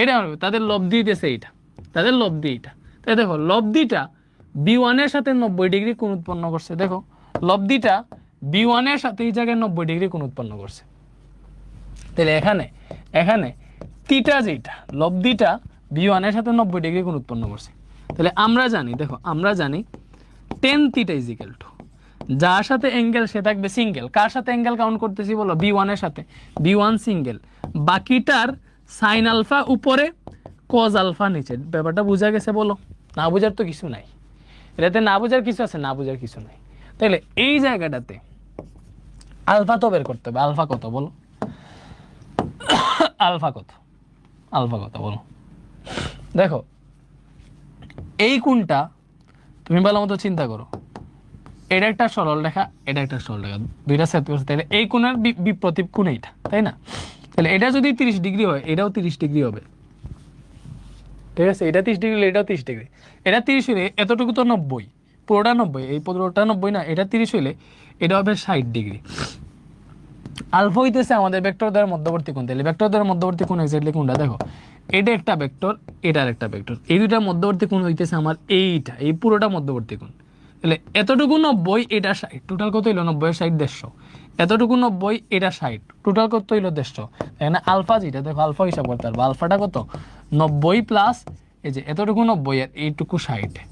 এটা হবে তাদের লব্ধি দিতেছে এইটা, তাদের লব্ধি এইটা। তাই দেখো লব্ধিটা B1 এর সাথে 90 ডিগ্রি কোণ উৎপন্ন করছে। দেখো লব্ধিটা B1 এর সাথে এই জায়গায় 90 ডিগ্রি কোণ উৎপন্ন করছে। তাহলে এখানে এখানে থিটা যেটা লব্ধিটা B1 এর সাথে 90 ডিগ্রি কোণ উৎপন্ন করছে। তাহলে আমরা জানি, দেখো আমরা জানি tan theta is equal two, যার সাথে অ্যাঙ্গেল সে থাকবে সিঙ্গেল। কার সাথে অ্যাঙ্গেল কাউন্ট করতেছি বলো? B1 এর সাথে। B1 সিঙ্গেল, বাকিটার সাইন আলফা উপরে, কজ আলফা নিচে। ব্যাপারটা বোঝা গেছে বলো? না বোঝার তো কিছু নাই, এটাতে না বোঝার কিছু আছে? না বোঝার কিছু নাই। তাহলে এই জায়গাটাতে আলফা তো বের করতে হবে। আলফা কত বলো? আলফা কত? আলফা কত বলো? দেখো এই কোণটা তুমি ভালো মতো চিন্তা করো, এটা একটা সরল রেখা, এটা একটা সরল রেখা, দুইটা সেট করছে। তাহলে এই কোণের বিপ্রতীপ কোণ এইটা, তাই না? তাহলে এটা যদি 30 ডিগ্রি হয়, এটাও 30 ডিগ্রি হবে, ঠিক আছে? এটা 30 ডিগ্রি, এটাও 30 ডিগ্রি। এটা 30 হলে এতটুকু তো 90, পুরোটা 90, এই পুরোটা 90 না, এটা 30 হলে এটা হবে 60 ডিগ্রি। আলফা হইতেছে আমাদের ভেক্টর দ্বারা মধ্যবর্তী কোণ। তাহলে ভেক্টর দ্বারা মধ্যবর্তী কোণ এক্স্যাক্টলি কোনটা? দেখো এটা একটা ভেক্টর, এটার একটা ভেক্টর, এই দুইটা মধ্যবর্তী কোণ হইতেছে আমার এইটা, এই পুরোটা মধ্যবর্তী কোণ। তাহলে এতটুকু 90, এটা 60, টোটাল কত হইলো? 90 এর 60 150। এতটুকু 90, এটা 60, টোটাল কত হইলো? 150। এখানে আলফা যেটা, দেখো আলফা হিসাব করতে পারবো। আলফাটা কত? 90 প্লাস এই যে এতটুকু 90 আর এইটুকু 60,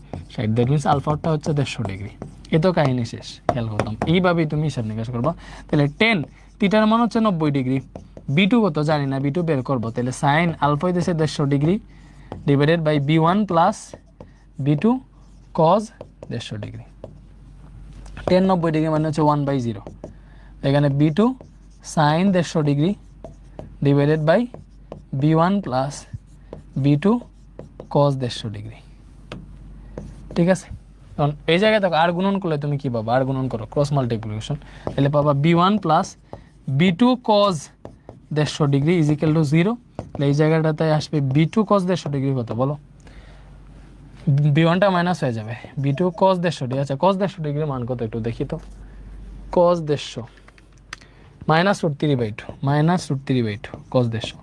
দ্যাট মিনস আলফাটা হচ্ছে 150 ডিগ্রি। এ তো কাহিনী শেষ, খেয়াল করতাম। এইভাবেই তুমি হিসাব নিকাশ করবা। তাহলে 10 থিটার মান হচ্ছে 90 ডিগ্রি, B2 কত জানি না, B2 বের করবো। তাহলে সাইন আলফা হইতেছে 150 degree divided by B1 plus B2 cos 150 degree. 10 90 degree মানে হচ্ছে 1/0। এখানে B2 sine 150 degree divided by B1 plus B2 cos 150 degree, ঠিক আছে? কারণ এই জায়গায় দেখো আর গুণন করলে তুমি কি পাবা? আর গুণন করো, ক্রস মাল্টিপ্লিকেশন, তাহলে পাবা B1 plus B2 cos 150 degree is equal to 0। তাহলে এই জায়গাটাতে আসবে B2 কজ 150 ডিগ্রি কত বলো? B1টা মাইনাস হয়ে যাবে, B2 কজ 150 ডিগ্রি। আচ্ছা কজ 150 ডিগ্রির মান কত একটু দেখি তো। Cos 150 minus √3/2, minus √3/2 cos 150।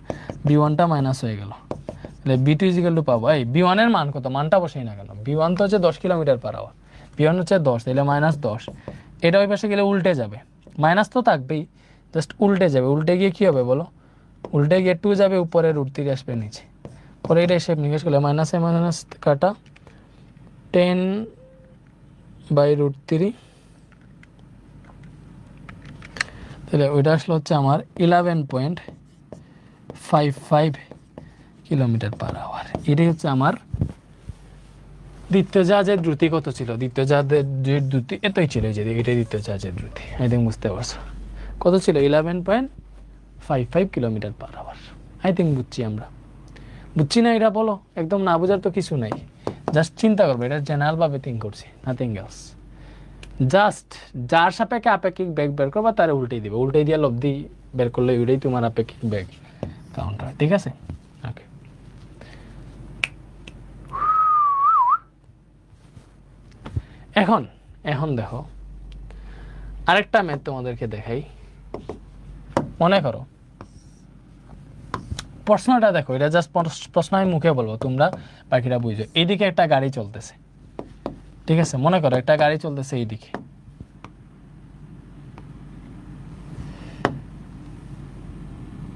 B1টা মাইনাস হয়ে গেল, তাহলে B2 ইজ ইকুয়াল টু পাবো এই B1 এর মান কত? মানটা বসেই না কেন? B1 তো হচ্ছে 10 কিলোমিটার পার আওয়ার, B1 হচ্ছে 10, তাহলে মাইনাস 10। এটা ওই পাশে গেলে উল্টে যাবে, মাইনাস তো থাকবেই, জাস্ট উল্টে যাবে। উল্টে গিয়ে কী হবে বলো? উল্টে গিয়ে 2 যাবে উপরে, √3 আসবে নিচে। পরে এটা হিসেব নিকেশ করলে মাইনাসে মাইনাস কাটা 10/√3, তাহলে ওইটা আসলে হচ্ছে আমার 11.55 কিলোমিটার পার আওয়ার। এটাই হচ্ছে আমার দ্বিতীয় জাহাজের দ্রুতি। কত ছিল দ্বিতীয় জাহাজের দ্রুতি? এতই ছিল, যে এটাই দ্বিতীয় জাহাজের দ্রুতি। আই থিঙ্ক বুঝতে পারছো কত ছিল? 11.55 kilometre per hour. I think বুঝছি আমরা, বুঝছি না এটা বলো? একদম না বোঝার তো কিছু নাই, জাস্ট চিন্তা করবে, এটা জেনারেলভাবে থিঙ্ক করছি, নাথিং এলস। জাস্ট যার সাপেক্ষে আপেক্ষিক বেগ বের করবা তারা উল্টেই দিবে, উল্টেই দিয়ে লব্ধি বের করলে ওইটাই তোমার আপেক্ষিক বেগ কাউন্ট হয়, ঠিক আছে? ওকে, এখন দেখো আরেকটা ম্যাথ তোমাদেরকে দেখাই। মনে করো প্রশ্নটা দেখো, এটা জাস্ট প্রশ্ন আমি মুখে বলবো, তোমরা বাকিটা বুঝো। এইদিকে একটা গাড়ি চলতেছে, ঠিক আছে? মনে করো একটা গাড়ি চলতেছে এইদিকে,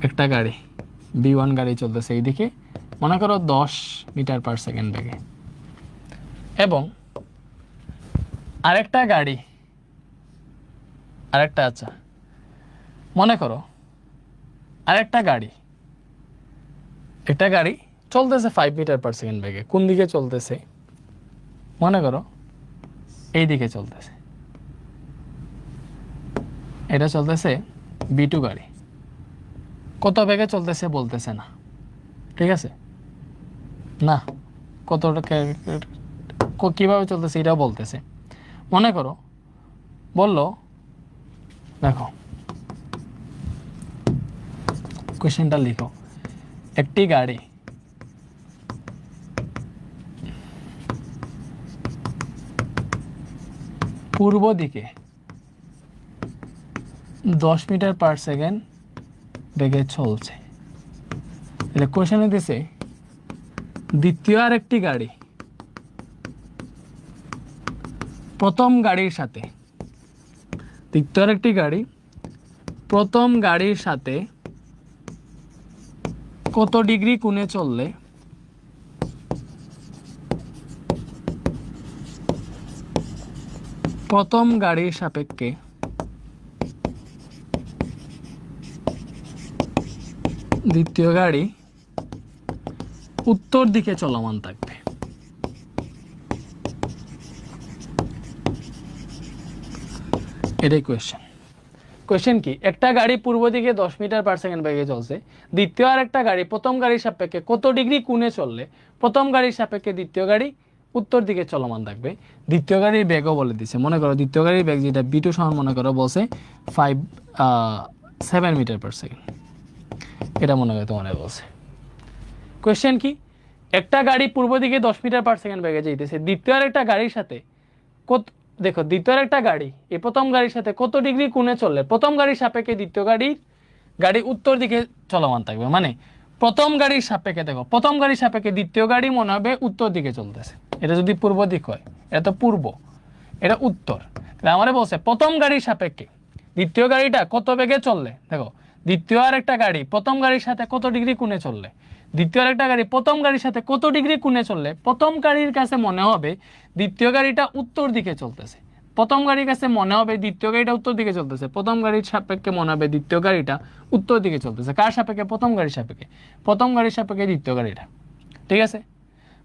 একটা গাড়ি B1 গাড়ি চলতেছে এইদিকে, মনে করো 10 মিটার পার সেকেন্ড বেগে। এবং আরেকটা গাড়ি, আচ্ছা মনে করো আরেকটা গাড়ি, একটা গাড়ি চলতেছে 5 মিটার পার সেকেন্ড বেগে। কোন দিকে চলতেছে? মনে করো এই দিকে চলতেছে, এটা চলতেছে B2 গাড়ি। কত বেগে চলতেছে বলতেছে না, ঠিক আছে? না কতটা কিভাবে চলতেছে এটাও বলতেছে। মনে করো বললো, দেখো কোশ্চেনটা লিখো, একটি গাড়ি পূর্ব দিকে 10 মিটার পার সেকেন্ড বেগে চলছে। তাহলে কোশ্চেনে দিছে দ্বিতীয় আরেকটি গাড়ি প্রথম গাড়ির সাথে, দ্বিতীয় আরেকটি গাড়ি প্রথম গাড়ির সাথে কত ডিগ্রি কোণে চললে প্রথম গাড়ির সাপেক্ষে দ্বিতীয় গাড়ি উত্তর দিকে চলমান থাকবে। এটাই কোয়েশ্চেন কি, একটা গাড়ি পূর্ব দিকে 10 মিটার পার সেকেন্ড বেগে চলছে, দ্বিতীয় আর একটা গাড়ি প্রথম গাড়ির সাপেক্ষে কত ডিগ্রি কোণে চললে প্রথম গাড়ির সাপেক্ষে দ্বিতীয় গাড়ি উত্তর দিকে চলমান থাকবে। দ্বিতীয় গাড়ির বেগও বলে দিছে, মনে করো দ্বিতীয় গাড়ির বেগ যেটা B2 সমান মনে করো বলছে 7 মিটার পার সেকেন্ড, এটা মনে করো তোমার বলছে। কোয়েশ্চেন কি, একটা গাড়ি পূর্ব দিকে 10 মিটার পার সেকেন্ড বেগে যাইতেছে, দ্বিতীয় আর একটা গাড়ির সাথে কত, দেখো দ্বিতীয় একটা গাড়ি এই প্রথম গাড়ির সাথে কত ডিগ্রি কোণে চললে প্রথম গাড়ির সাপেক্ষে দ্বিতীয় গাড়ি উত্তর দিকে চলমান থাকবে। মানে প্রথম গাড়ির সাপেক্ষে, দেখো প্রথম গাড়ির সাপেক্ষে দ্বিতীয় গাড়ি মনে হবে উত্তর দিকে চলতেছে, এটা যদি পূর্ব দিক হয় এটা তো পূর্ব, এটা উত্তর। আমারে বলছে প্রথম গাড়ির সাপেক্ষে দ্বিতীয় গাড়িটা কত বেগে চললে, দেখো দ্বিতীয় আর একটা গাড়ি প্রথম গাড়ির সাথে কত ডিগ্রি কোণে চললে, দ্বিতীয় একটা গাড়ি প্রথম গাড়ির সাথে কত ডিগ্রি কোণে চললে প্রথম গাড়ির কাছে মনে হবে দ্বিতীয় গাড়িটা উত্তর দিকে চলতেছে, প্রথম গাড়ির কাছে মনে হবে দ্বিতীয় গাড়িটা উত্তর দিকে চলতেছে, প্রথম গাড়ির সাপেক্ষে মনে হবে দ্বিতীয় গাড়িটা উত্তর দিকে চলতেছে। কার সাপেক্ষে? প্রথম গাড়ির সাপেক্ষে, প্রথম গাড়ির সাপেক্ষে দ্বিতীয় গাড়িটা, ঠিক আছে?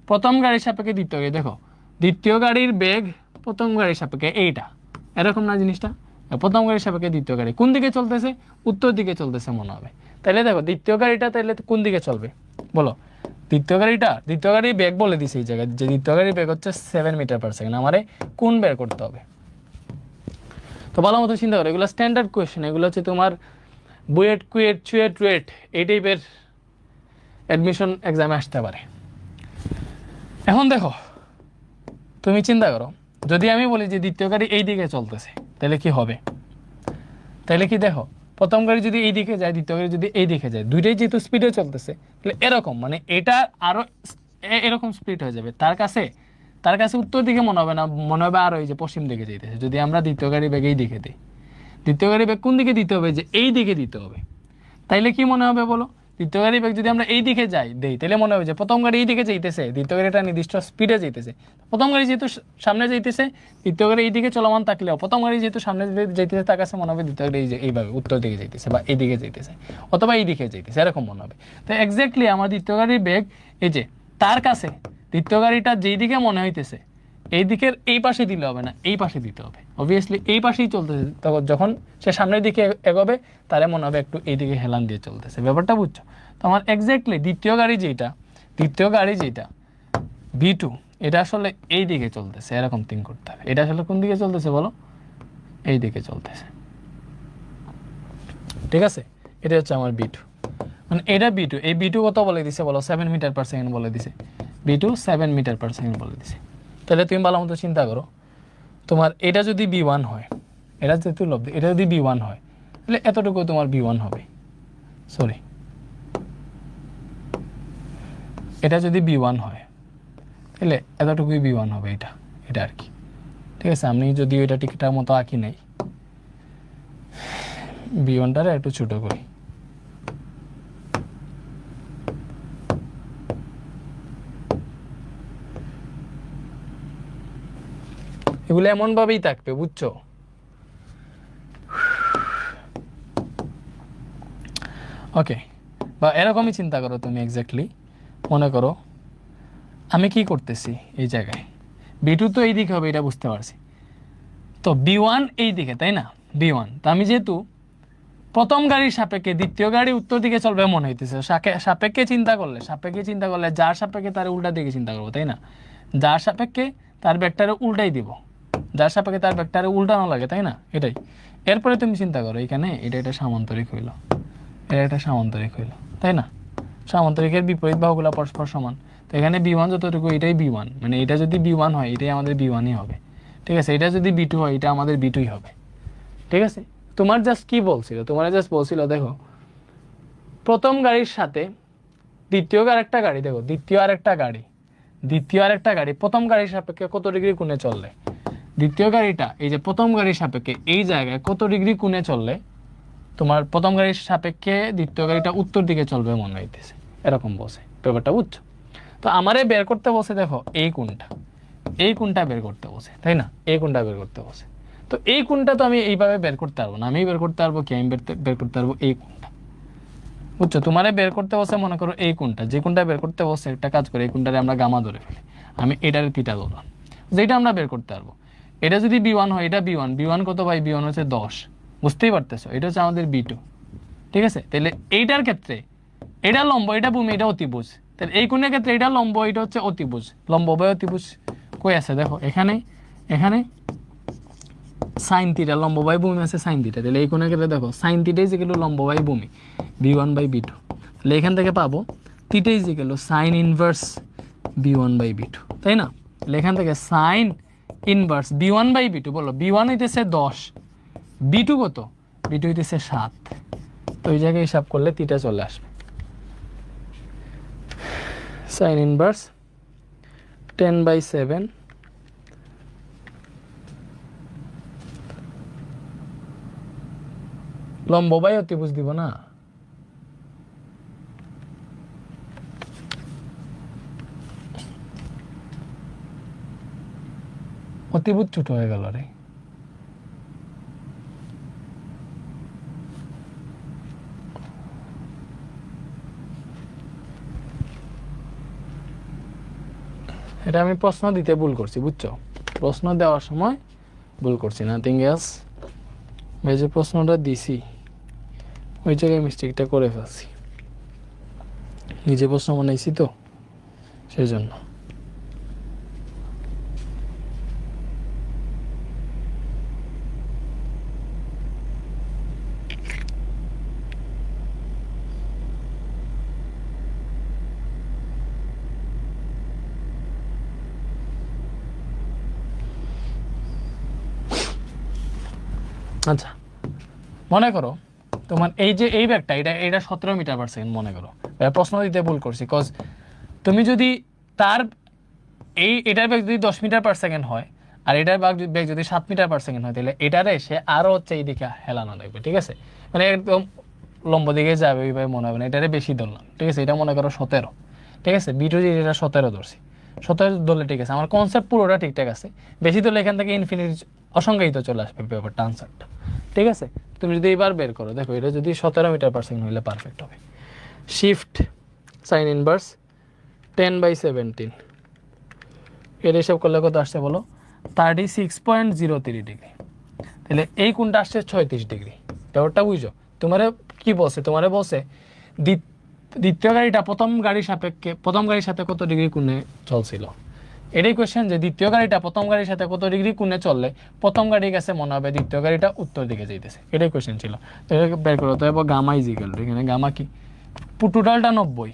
প্রথম গাড়ির সাপেক্ষে দ্বিতীয় গাড়ি, দেখো দ্বিতীয় গাড়ির বেগ প্রথম গাড়ির সাপেক্ষে এইটা, এরকম না জিনিসটা? প্রথম গাড়ির সাপেক্ষে দ্বিতীয় গাড়ি কোন দিকে চলতেছে? উত্তর দিকে চলতেছে মনে হবে। তাহলে দেখো দ্বিতীয় গাড়িটা তাহলে কোন দিকে চলবে বলো? দ্বিতীয় গাড়ির বেগ বলে দিছে এই জায়গায় যে দ্বিতীয় গাড়ির বেগ হচ্ছে 7 মিটার পার সেকেন্ড, আমারে কোন বের করতে হবে। তো ভালো মতো চিন্তা করো, এগুলো স্ট্যান্ডার্ড কোয়েশ্চেন, এগুলো হচ্ছে তোমার বুয়েট, কুয়েট, চুয়েট, রুয়েট এই টাইপের অ্যাডমিশন এক্সামে আসতে পারে। এখন দেখো তুমি চিন্তা করো, যদি আমি বলি যে দ্বিতীয় গাড়ি এই দিকে চলতেছে তাহলে কি হবে? তাহলে কি দেখো প্রথম গাড়ি যদি এই দিকে যায়, দ্বিতীয় গাড়ি যদি এই দিকে যায়, দুইটাই যেহেতু স্পিডে চলতেছে তাহলে এরকম, মানে এটা আরো এরকম স্পিড হয়ে যাবে, তার কাছে উত্তর দিকে মনে হবে না, মনে হবে আর ওই যে পশ্চিম দিকে যেতেছে। যদি আমরা দ্বিতীয় গাড়ি বেগ এই দিকে দিই, দ্বিতীয় গাড়ি বেগ কোন দিকে দিতে হবে? যে এই দিকে দিতে হবে। তাইলে কি মনে হবে বলো? দ্বিতীয় গাড়ি বেগ যদি আমরা এই দিকে দেই তাহলে মনে হবে যে প্রথম গাড়ি এই দিকে যাইতেছে, দ্বিতীয় গাড়িটা নির্দিষ্ট স্পিডে যাইতেছে। প্রথম গাড়ি যেহেতু সামনে যাইতেছে, দ্বিতীয় গাড়ি এই দিকে চলমান থাকলেও প্রথম গাড়ি যেহেতু সামনে যাইতেছে, তার কাছে মনে হবে দ্বিতীয় গাড়ি এইভাবে উত্তর দিকে যাইতেছে বা এই দিকে যাইতেছে অথবা এই দিকে যাইতেছে, এরকম মনে হবে। তো এক্স্যাক্টলি আমার দ্বিতীয় গাড়ির বেগ এই যে তার কাছে দ্বিতীয় গাড়িটা যেই দিকে মনে হইতেছে এই দিকের এই পাশে দিলে হবে না, এই পাশে দিতে হবে। অবভিয়াসলি এই পাশেই চলতেছে, তখন যখন সে সামনের দিকে এগোবে তারে মনে হবে একটু এই দিকে হেলান দিয়ে চলতেছে। ব্যাপারটা বুঝছো? তো আমার এক্স্যাক্টলি দ্বিতীয় গাড়ি যেটা B2 এটা আসলে এই দিকে চলতেছে, এরকম থিঙ্ক করতে হবে। এটা আসলে কোন দিকে চলতেছে বলো? এই দিকে চলতেছে, ঠিক আছে? এটা হচ্ছে আমার B2, মানে এটা B2। এই B2 কত বলে দিছে বলো? 7 মিটার পার সেকেন্ড বলে দিছে। B2 7 মিটার পার সেকেন্ড বলে দিছে। তাহলে তুমি ভালো মতো চিন্তা করো, তোমার এটা যদি B1 হয়, এটা যেহেতু লব্ধি, এটা যদি B1 হয় তাহলে এতটুকু তোমার B1 হবে। সরি, এটা যদি B1 হয় তাহলে এতটুকুই B1 হবে, এটা আর কি, ঠিক আছে? আমি যদি এটা টিকিটার মতো আঁকি নাই, B1টারে একটু ছোট করি, এগুলো এমন ভাবেই থাকবে, বুঝছো? ওকে, বা এরকমই চিন্তা করো তুমি। এক্স্যাক্টলি মনে করো আমি কি করতেছি, এই জায়গায় B2 তো এই দিকে হবে, এটা বুঝতে পারছি। তো B1 এই দিকে, তাই না? B1, তো আমি যেহেতু প্রথম গাড়ির সাপেক্ষে দ্বিতীয় গাড়ি উত্তর দিকে চলবে মনে হইতেছে, সাপেক্ষে চিন্তা করলে যার সাপেক্ষে তার উল্টা দিকে চিন্তা করবো, তাই না? যার সাপেক্ষে তার ব্যাগটারে উল্টাই দিব, যার সাপেক্ষে তার ব্যাগটারে উল্টানো লাগে, তাই না? এটাই। এরপরে তুমি চিন্তা করো, এখানে এটা সামান্তরিক হইলো, এটা সামান্তরিক হইলো, তাই না? সামান্তরিকের বিপরীত বাহুগুলো পরস্পর সমান। তো এখানে B1 যতটুকু, এটাই B1, মানে এটা যদি B1 হয় এটাই আমাদের B1ই হবে, ঠিক আছে? এটা যদি B2 হয় এটা আমাদের B2ই হবে, ঠিক আছে? তোমার জাস্ট কি বলছিল, তোমার জাস্ট বলছিল দেখো প্রথম গাড়ির সাথে দ্বিতীয় আরেকটা গাড়ি, দেখো দ্বিতীয় আরেকটা গাড়ি প্রথম গাড়ির সাপেক্ষে কত ডিগ্রি কোণে চললে, দ্বিতীয় গাড়িটা এই যে প্রথম গাড়ির সাপেক্ষে এই জায়গায় কত ডিগ্রি কোণে চললে তোমার প্রথম গাড়ির সাপেক্ষে দ্বিতীয় গাড়িটা উত্তর দিকে চলবে মনে হইতেছে, এরকম বসে ব্যাপারটা, বুঝছো? তো আমারে বের করতে বসে দেখো এই কোণটা বের করতে বসে, তাই না? এই কোণটা বের করতে বসে। তো এই কোণটা তো আমি এইভাবে বের করতে পারবো না, আমি বের করতে পারবো কি, আমি বের করতে পারবো এই কোণটা, বুঝছো? তোমারে বের করতে বসে মনে করো এই কোণটা, যে কোণটা বের করতে বসে একটা কাজ করে এই কোণটারে আমরা গামা ধরে ফেলি, আমি এটারে থিটা ধরলাম, যেটা আমরা বের করতে পারবো। এটা যদি B1 হয়, এটা B1 কত ভাই? B1 হচ্ছে 10, বুঝতেই পারতেছো? এটা হচ্ছে আমাদের B2, ঠিক আছে? তাহলে এইটার ক্ষেত্রে এটা লম্ব, এটা ভূমি, এটা অতিভুজ, তাহলে এই কোণের ক্ষেত্রে এটা লম্ব, এটা হচ্ছে অতিভুজ, লম্ব বাই অতিভুজ কই আছে দেখো, এখানে সাইন থিটা, লম্ব বাই ভূমি আছে সাইন থিটা, তাহলে এই কোণের ক্ষেত্রে দেখো sine theta is equal to লম্ব বাই ভূমি B1 বাই B2, তাহলে এখান থেকে পাবো theta is equal to sine inverse B1 by B2, তাই না? তাহলে এখান থেকে sign inverse B1 by B2, বলো B1 হইতেছে 10, B2 কত? B2 হইতেছে 7, তো এই জায়গায় হিসাব করলে থিটা চলে আসবে সাইন ইনভার্স 10/7 লম্ব বাই অতিভুজ দিব না, অতিভুজ ছোট হয়ে গেল রে। এটা আমি প্রশ্ন দিতে ভুল করছি, বুঝছো? প্রশ্ন দেওয়ার সময় ভুল করছি, নাথিং এলস। এই যে প্রশ্নটা দিছি ওই জায়গায় মিস্টেকটা করে ফেলছি, নিজে প্রশ্ন বানাইছি তো সেই জন্য। আচ্ছা, মনে করো তোমার এই যে এই ব্যাগটা, এটা 17 মিটার পার সেকেন্ড মনে করো। প্রশ্ন দিতে ভুল করছি, কজ তুমি যদি তার এটার ব্যাগ যদি 10 মিটার পার সেকেন্ড হয় আর এটার ব্যাগ যদি 7 মিটার পার সেকেন্ড হয়, তাহলে এটারে সে আরও হচ্ছে এইদিকে হেলানো লাগবে, ঠিক আছে? মানে একদম লম্ব দিকে যাবে ওইভাবে মনে হবে না, এটারে বেশি ধরলাম, ঠিক আছে? এটা মনে করো 17, ঠিক আছে? B2 এটা 17 ধরছি, 17 ধরলে ঠিক আছে, আমার কনসেপ্ট পুরোটা ঠিকঠাক আছে। বেশি ধরলে এখান থেকে ইনফিনিটি অসংজ্ঞায়িত চলে আসবে ব্যাপারটা, আনসারটা, ঠিক আছে? তুমি যদি এবার বের করো, দেখো এটা যদি 17 মিটার পার সেকেন্ড হইলে পারফেক্ট হবে। শিফট সাইন ইনভার্স 10/17, এর হিসাব করলে কত আসছে বলো? 36.03 ডিগ্রি। তাহলে এই কোণটা আসছে 36 ডিগ্রি, ব্যাপারটা বুঝো? তোমারে কি বলছে? তোমারে বলছে দ্বিতীয় গাড়িটা প্রথম গাড়ির সাথে কত ডিগ্রি কোণে চলছিল। এটাই কোয়েশ্চেন, যে দ্বিতীয় গাড়িটা প্রথম গাড়ির সাথে কত ডিগ্রি কোণে চললে প্রথম গাড়ির কাছে মনে হবে দ্বিতীয় গাড়িটা উত্তর দিকে যাইতেছে, এটাই কোয়েশ্চেন ছিল। তো এটাকে বের করতে হবে গামা ইজ ইকুয়াল টু, এখানে গামা কি? টোটালটা 90,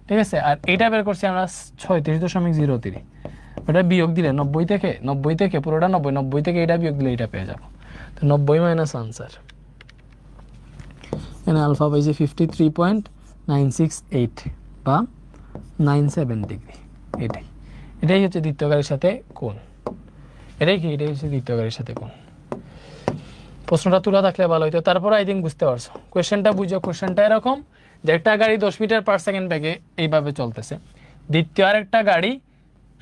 ঠিক আছে? আর এইটা বের করছি আমরা 36.03, ওটা বিয়োগ দিলে 90 থেকে পুরোটা 90 থেকে এটা বিয়োগ দিলে এটা পেয়ে যাবো। তো 90 মাইনাস আনসার, এখানে আলফা পাইছে 53.968 বা 97 ডিগ্রি। এটাই হচ্ছে দ্বিতীয় গাড়ির সাথে কোণ। এটাই হচ্ছে দ্বিতীয় গাড়ির সাথে কোণ। প্রশ্নটা তুলা থাকলে ভালো হইতো, তারপরে আই থিঙ্ক বুঝতে পারছো কোয়েশ্চেনটা। বুঝো কোয়েশ্চেনটা এরকম যে একটা গাড়ি 10 মিটার পার সেকেন্ড বেগে এইভাবে চলতেছে, দ্বিতীয় আরেকটা গাড়ি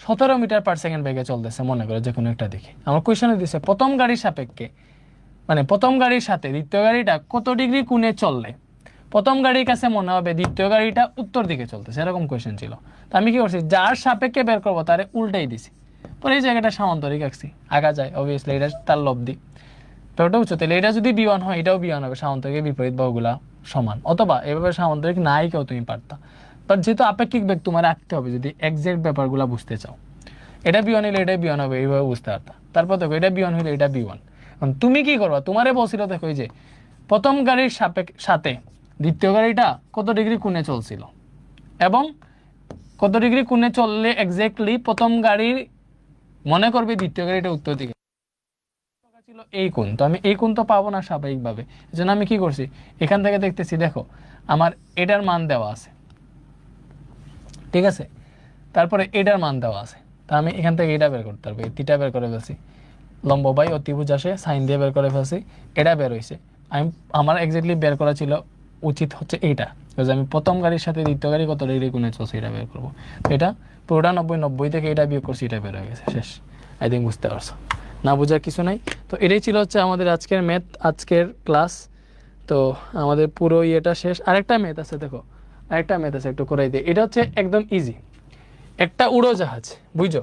17 মিটার পার সেকেন্ড বেগে চলতেছে, মনে করো যে কোনো একটা দিকে। আমার কোয়েশ্চেনে দিচ্ছে প্রথম গাড়ির সাপেক্ষে, মানে প্রথম গাড়ির সাথে দ্বিতীয় গাড়িটা কত ডিগ্রি কোণে চললে প্রথম গাড়ির কাছে মনে হবে দ্বিতীয় গাড়িটা উত্তর দিকে চলতেছে, এরকম কোয়েশ্চেন ছিল। তো আমি কি করছি, যার সাপেক্ষে বের করবো তারে উল্টাই দিছি, পরে এই জায়গাটা সামান্তরিক আঁকছি, আগা যায় অবভিয়াসলি, এটা তার লব্ধি। তো ওটা উচ্চ, তাহলে এটা যদি B1 হয় এটাও B1 হবে, সামান্তরিকের বিপরীত বাহুগুলা সমান। অথবা এভাবে সামান্তরিক নাই কেউ তুমি পারতা, বাট যেহেতু আপেক্ষিক বেগ তোমার রাখতে হবে যদি এক্সাক্ট ব্যাপারগুলো বুঝতে চাও। এটা B1 হলে এটা B1 হবে, এইভাবে বুঝতে পারতা। তারপর দেখো এটা B1 হলে এটা B1। এখন তুমি কি করবা, তোমারে বলছিল দেখো এই যে প্রথম গাড়ির সাথে দ্বিতীয় গাড়িটা কত ডিগ্রি কোণে চলছিল এবং কত ডিগ্রি কোণে চললে এক্স্যাক্টলি প্রথম গাড়ির মনে করবে দ্বিতীয় গাড়িটা উত্তর দিকে ছিল এই কোণ। তো আমি এই কোণ তো পাবো না স্বাভাবিকভাবে, এই জন্য আমি কি করছি, এখান থেকে দেখতেছি দেখো আমার এটার মান দেওয়া আছে, ঠিক আছে। তারপরে এটার মান দেওয়া আছে, তা আমি এখান থেকে এটা বের করতে পারবো, থিটা বের করে ফেলছি, লম্ব বাই অতিভুজ আসে সাইন দিয়ে বের করে ফেলছি, এটা বের হয়েছে। আমার এক্স্যাক্টলি বের করা ছিল উচিত হচ্ছে এইটা, আমি প্রথম গাড়ির সাথে দ্বিতীয় গাড়ি কত ডিগ্রি কোণে চলছে এটা বের করবো। তো এটা পুরোটা 90 থেকে এটা বিয়োগ করছি, এটা বের হয়ে গেছে, শেষ। আই থিঙ্ক বুঝতে পারছো, না বোঝার কিছু নাই। তো এটাই ছিল হচ্ছে আমাদের আজকের ম্যাথ, আজকের ক্লাস। তো আমাদের পুরো ইয়েটা শেষ। আরেকটা ম্যাথ আছে, দেখো আরেকটা ম্যাথ আছে, একটু করাই দিই। এটা হচ্ছে একদম ইজি। একটা উড়োজাহাজ, বুঝছো,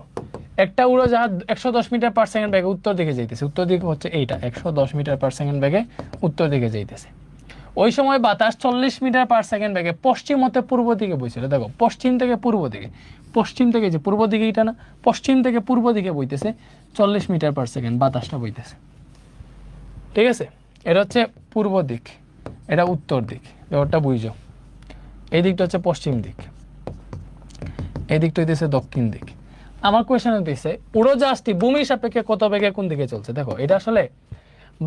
একটা উড়োজাহাজ 110 মিটার পার সেকেন্ড বেগে উত্তর দিকে যাইতেছে। উত্তর দিকে হচ্ছে এইটা, 110 মিটার পার সেকেন্ড বেগে উত্তর দিকে যাইতেছে। ওই সময় বাতাস 40 মিটার পার সেকেন্ড বেগে পশ্চিম হতে পূর্ব দিকে বইছিল। দেখো পশ্চিম থেকে পূর্ব দিকে, পশ্চিম থেকে যে পূর্ব দিকে এটা না, পশ্চিম থেকে পূর্ব দিকে বইতেছে 40 মিটার পার সেকেন্ড বাতাসটা বইতেছে। ঠিক আছে, এটা হচ্ছে পূর্ব দিক, এটা উত্তর দিক, ব্যাপারটা বুঝছো। এই দিকটা হচ্ছে পশ্চিম দিক, এই দিকটা হইতেছে দক্ষিণ দিক। আমার কোয়েশ্চেন হইতেছে উড়োজাহাজটি ভূমির সাপেক্ষে কত বেগে কোন দিকে চলছে। দেখো এটা আসলে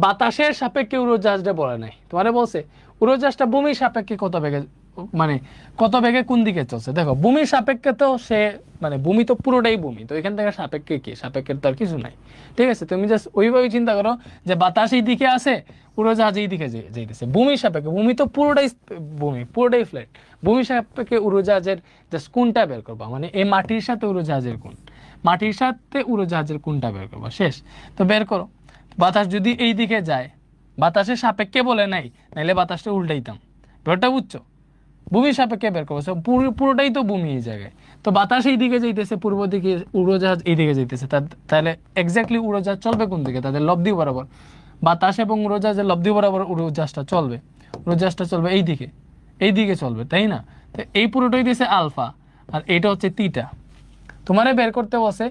বাতাসের সাপেক্ষে উড়োজাহাজটা বলে নাই, তোমারে বলছে উড়োজাহাজটা ভূমির সাপেক্ষে কত বেগে, মানে কত বেগে কোন দিকে চলছে। দেখো ভূমির সাপেক্ষে তো সে, মানে ভূমি তো পুরোটাই ভূমি, তো এখান থেকে সাপেক্ষে কি, সাপেক্ষের তো আর কিছু নাই। ঠিক আছে, তুমি জাস্ট ওইভাবে চিন্তা করো যে বাতাস এই দিকে আছে, উড়োজাহাজ এই দিকে যাইতেছে, ভূমির সাপেক্ষে। ভূমি তো পুরোটাই ভূমি, পুরোটাই ফ্ল্যাট। ভূমির সাপেক্ষে উড়োজাহাজের জাস্ট কোনটা বের করবা, মানে এই মাটির সাথে উড়োজাহাজের কোন, মাটির সাথে উড়োজাহাজের কোনটা বের করবা, শেষ। তো বের করো। বাতাস যদি এই দিকে যায়, বাতাসের সাপেক্ষে বলে নাই, নাইলে বাতাসটা উল্টাইতাম, ব্যাপারটা বুঝছো। ভূমির সাপেক্ষে বের করবো, পুরোটাই তো ভূমি এই জায়গায়। তো বাতাস এই দিকে যাইতেছে পূর্ব দিকে, উড়োজাহাজ এই দিকে যাইতেছে, তাহলে এক্স্যাক্টলি উড়োজাহাজ চলবে কোন দিকে, তাদের লব্ধি বরাবর। বাতাস এবং উড়োজাহাজের লব্ধি বরাবর উড়োজাহাজটা চলবে, উড়োজাহাজটা চলবে এই দিকে, এই দিকে চলবে, তাই না। তো এই পুরোটাই দিয়েছে আলফা, আর এইটা হচ্ছে থিটা। তোমারে বের করতে বসে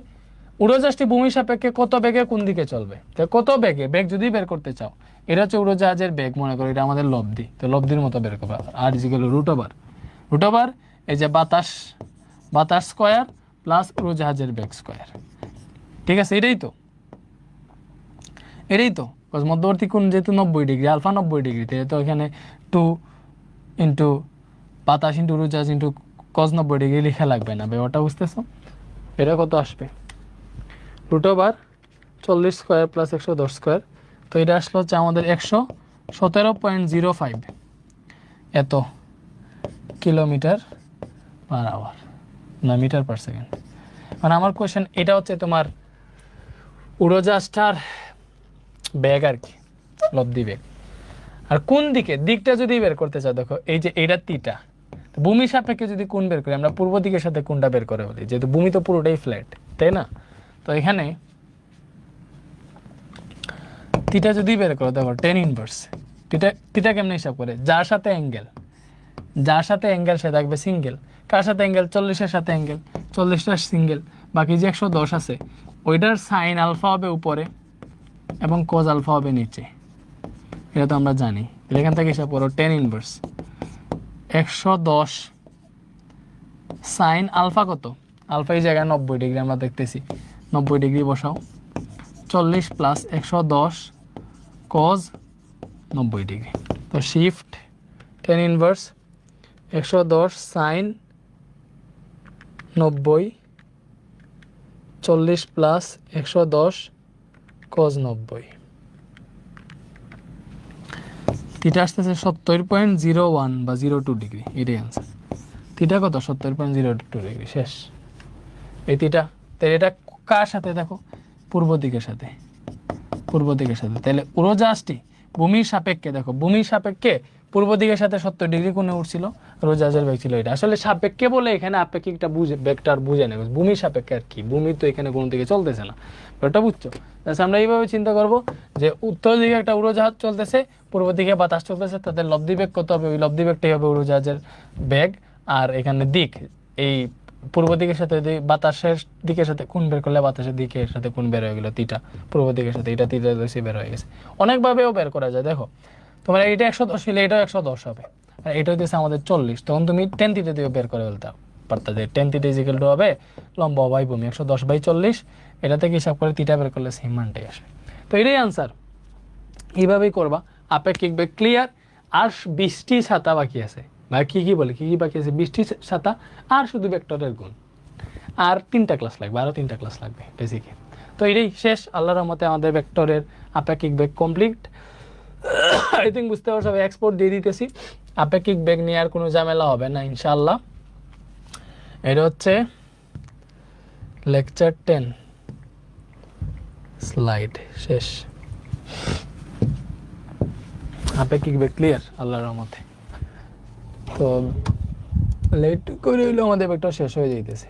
উড়োজাহাজটি ভূমির সাপেক্ষে কত বেগে কোন দিকে চলবে। তো কত বেগে, বেগ যদি বের করতে চাও, এটা হচ্ছে উড়োজাহাজের বেগ, মনে করো এটা আমাদের লব্ধি, তো লব্ধির মতো বের করবে। আর ইজিক্যাল রুট ওভার, রুট ওভার এই যে বাতাস, বাতাস স্কোয়ার প্লাস উড়োজাহাজের বেগ স্কোয়ার। ঠিক আছে, এটাই তো, এটাই তো। মধ্যবর্তী কোণ যেহেতু 90 ডিগ্রি, আলফা 90 ডিগ্রি, তো এখানে 2 ইন্টু বাতাস ইন্টু উড়োজাহাজ ইন্টু কজ 90 ডিগ্রি লেখা লাগবে না, ব্যাপারটা বুঝতেছো। এটা কত আসবে, root over 40 square plus 110 square. তো এটা আসলো হচ্ছে আমাদের 117.05 এত কিলোমিটার পার আওয়ার, না মিটার পার সেকেন্ড। মানে আমার কোয়েশ্চেন এটা হচ্ছে তোমার উড়োজাহাজটার বেগ আর কি, লব্ধি বেগ। আর কোন দিকে, দিকটা যদি বের করতে চাও, দেখো এই যে এইটা থিটা, ভূমির সাপেক্ষে যদি কোণ বের করি, আমরা পূর্ব দিকের সাথে কোণটা বের করে বলি, যেহেতু ভূমি তো পুরোটাই ফ্ল্যাট, তাই না। তো এখানে থিটা যদি বের করো, দেখো টেন ইনভার্স, থিটা কেমনে হিসাব করে, যার সাথে অ্যাঙ্গেল, যার সাথে অ্যাঙ্গেল সে থাকবে সিঙ্গেল। কার সাথে অ্যাঙ্গেল, 40-এর সাথে অ্যাঙ্গেল, 40টা সিঙ্গেল, বাকি যে 110 আছে ওইটার সাইন আলফা হবে উপরে এবং কজ আলফা হবে নিচে, এটা তো আমরা জানি। এখান থেকে হিসাব করো, টেন ইনভার্স 110 সাইন আলফা কত, আলফা এই জায়গায় 90 ডিগ্রি আমরা দেখতেছি, 90 ডিগ্রি বসাও, 40 প্লাস 110 কজ 90 ডিগ্রি। তো shift tan inverse 110 sine 90, 40 plus 110 cos 90, theta আসতেছে 70.01 বা 02 ডিগ্রি, এটাই আনসার। থিটা কত, 70.02 ডিগ্রি, শেষ। এই থিটা, তাহলে এটা কার সাথে, দেখো পূর্ব দিকের সাথে, পূর্ব দিকের সাথে। তাহলে উড়োজাহাজটি ভূমির সাপেক্ষে, দেখো ভূমির সাপেক্ষে পূর্ব দিকের সাথে 70 ডিগ্রি কোণে উঠছিল, উড়োজাহাজের বেগ ছিল এটা। আসলে সাপেক্ষে বলে এখানে আপেক্ষিকটা বুঝে, বেগটা আর বুঝে না, ভূমির সাপেক্ষে আর কি, ভূমি তো এখানে কোনো দিকে চলতেছে না, ওটা বুঝছো। আমরা এইভাবে চিন্তা করব যে উত্তর দিকে একটা উড়োজাহাজ চলতেছে, পূর্ব দিকে বাতাস চলতেছে, তাদের লব্ধি বেগ কত হবে, ওই লব্ধি বেগটাই হবে উড়োজাহাজের বেগ। আর এখানে দিক, এই পূর্ব দিকের সাথে বাতাসের দিকের সাথে কোণ বের করলে বাতাসের দিকের সাথে কোণ বের হয়ে গেল থিটা, পূর্ব দিকের সাথে এটা থিটা বের হয়ে গেছে। অনেকভাবেও বের করা যায়, দেখো তোমার এটা 110 হলে এটাও 110 হবে, আর এটা হইতেছে আমাদের 40, তখন তুমি টেন থিটা দিয়ে বের করে ফেলতে পারতা যে টেন থিটা ইজিক্যাল টু হবে লম্ব বাই ভূমি 110/40, এটা থেকে হিসাব করে থিটা বের করলে সেম মানটাই আসবে। তো এটাই আনসার, এইভাবেই করবা। আপেক্ষিক বেগ ক্লিয়ার। আর 20টি ছাতা বাকি আছে, বা কি কি বলে, কি কি বাকি আছে, বৃষ্টির সাথে আর শুধু ভেক্টরের গুণ। আর 3টা ক্লাস লাগবে, আরও 3টা ক্লাস লাগবে বেসিকে। তো এটাই শেষ, আল্লাহর রহমতে আমাদের ভেক্টরের আপেক্ষিক বেগ কমপ্লিট। আই থিঙ্ক বুঝতে পারছো, এক্সপোর্ট দিয়ে দিতেছি। আপেক্ষিক বেগ নিয়ে আর কোনো ঝামেলা হবে না ইনশাআল্লাহ। এটা হচ্ছে লেকচার 10 স্লাইড শেষ। আপেক্ষিক বেগ ক্লিয়ার আল্লাহর রহমতে। তো লেট করে হইলেও আমাদের বেগটা শেষ হয়ে যাইতেছে।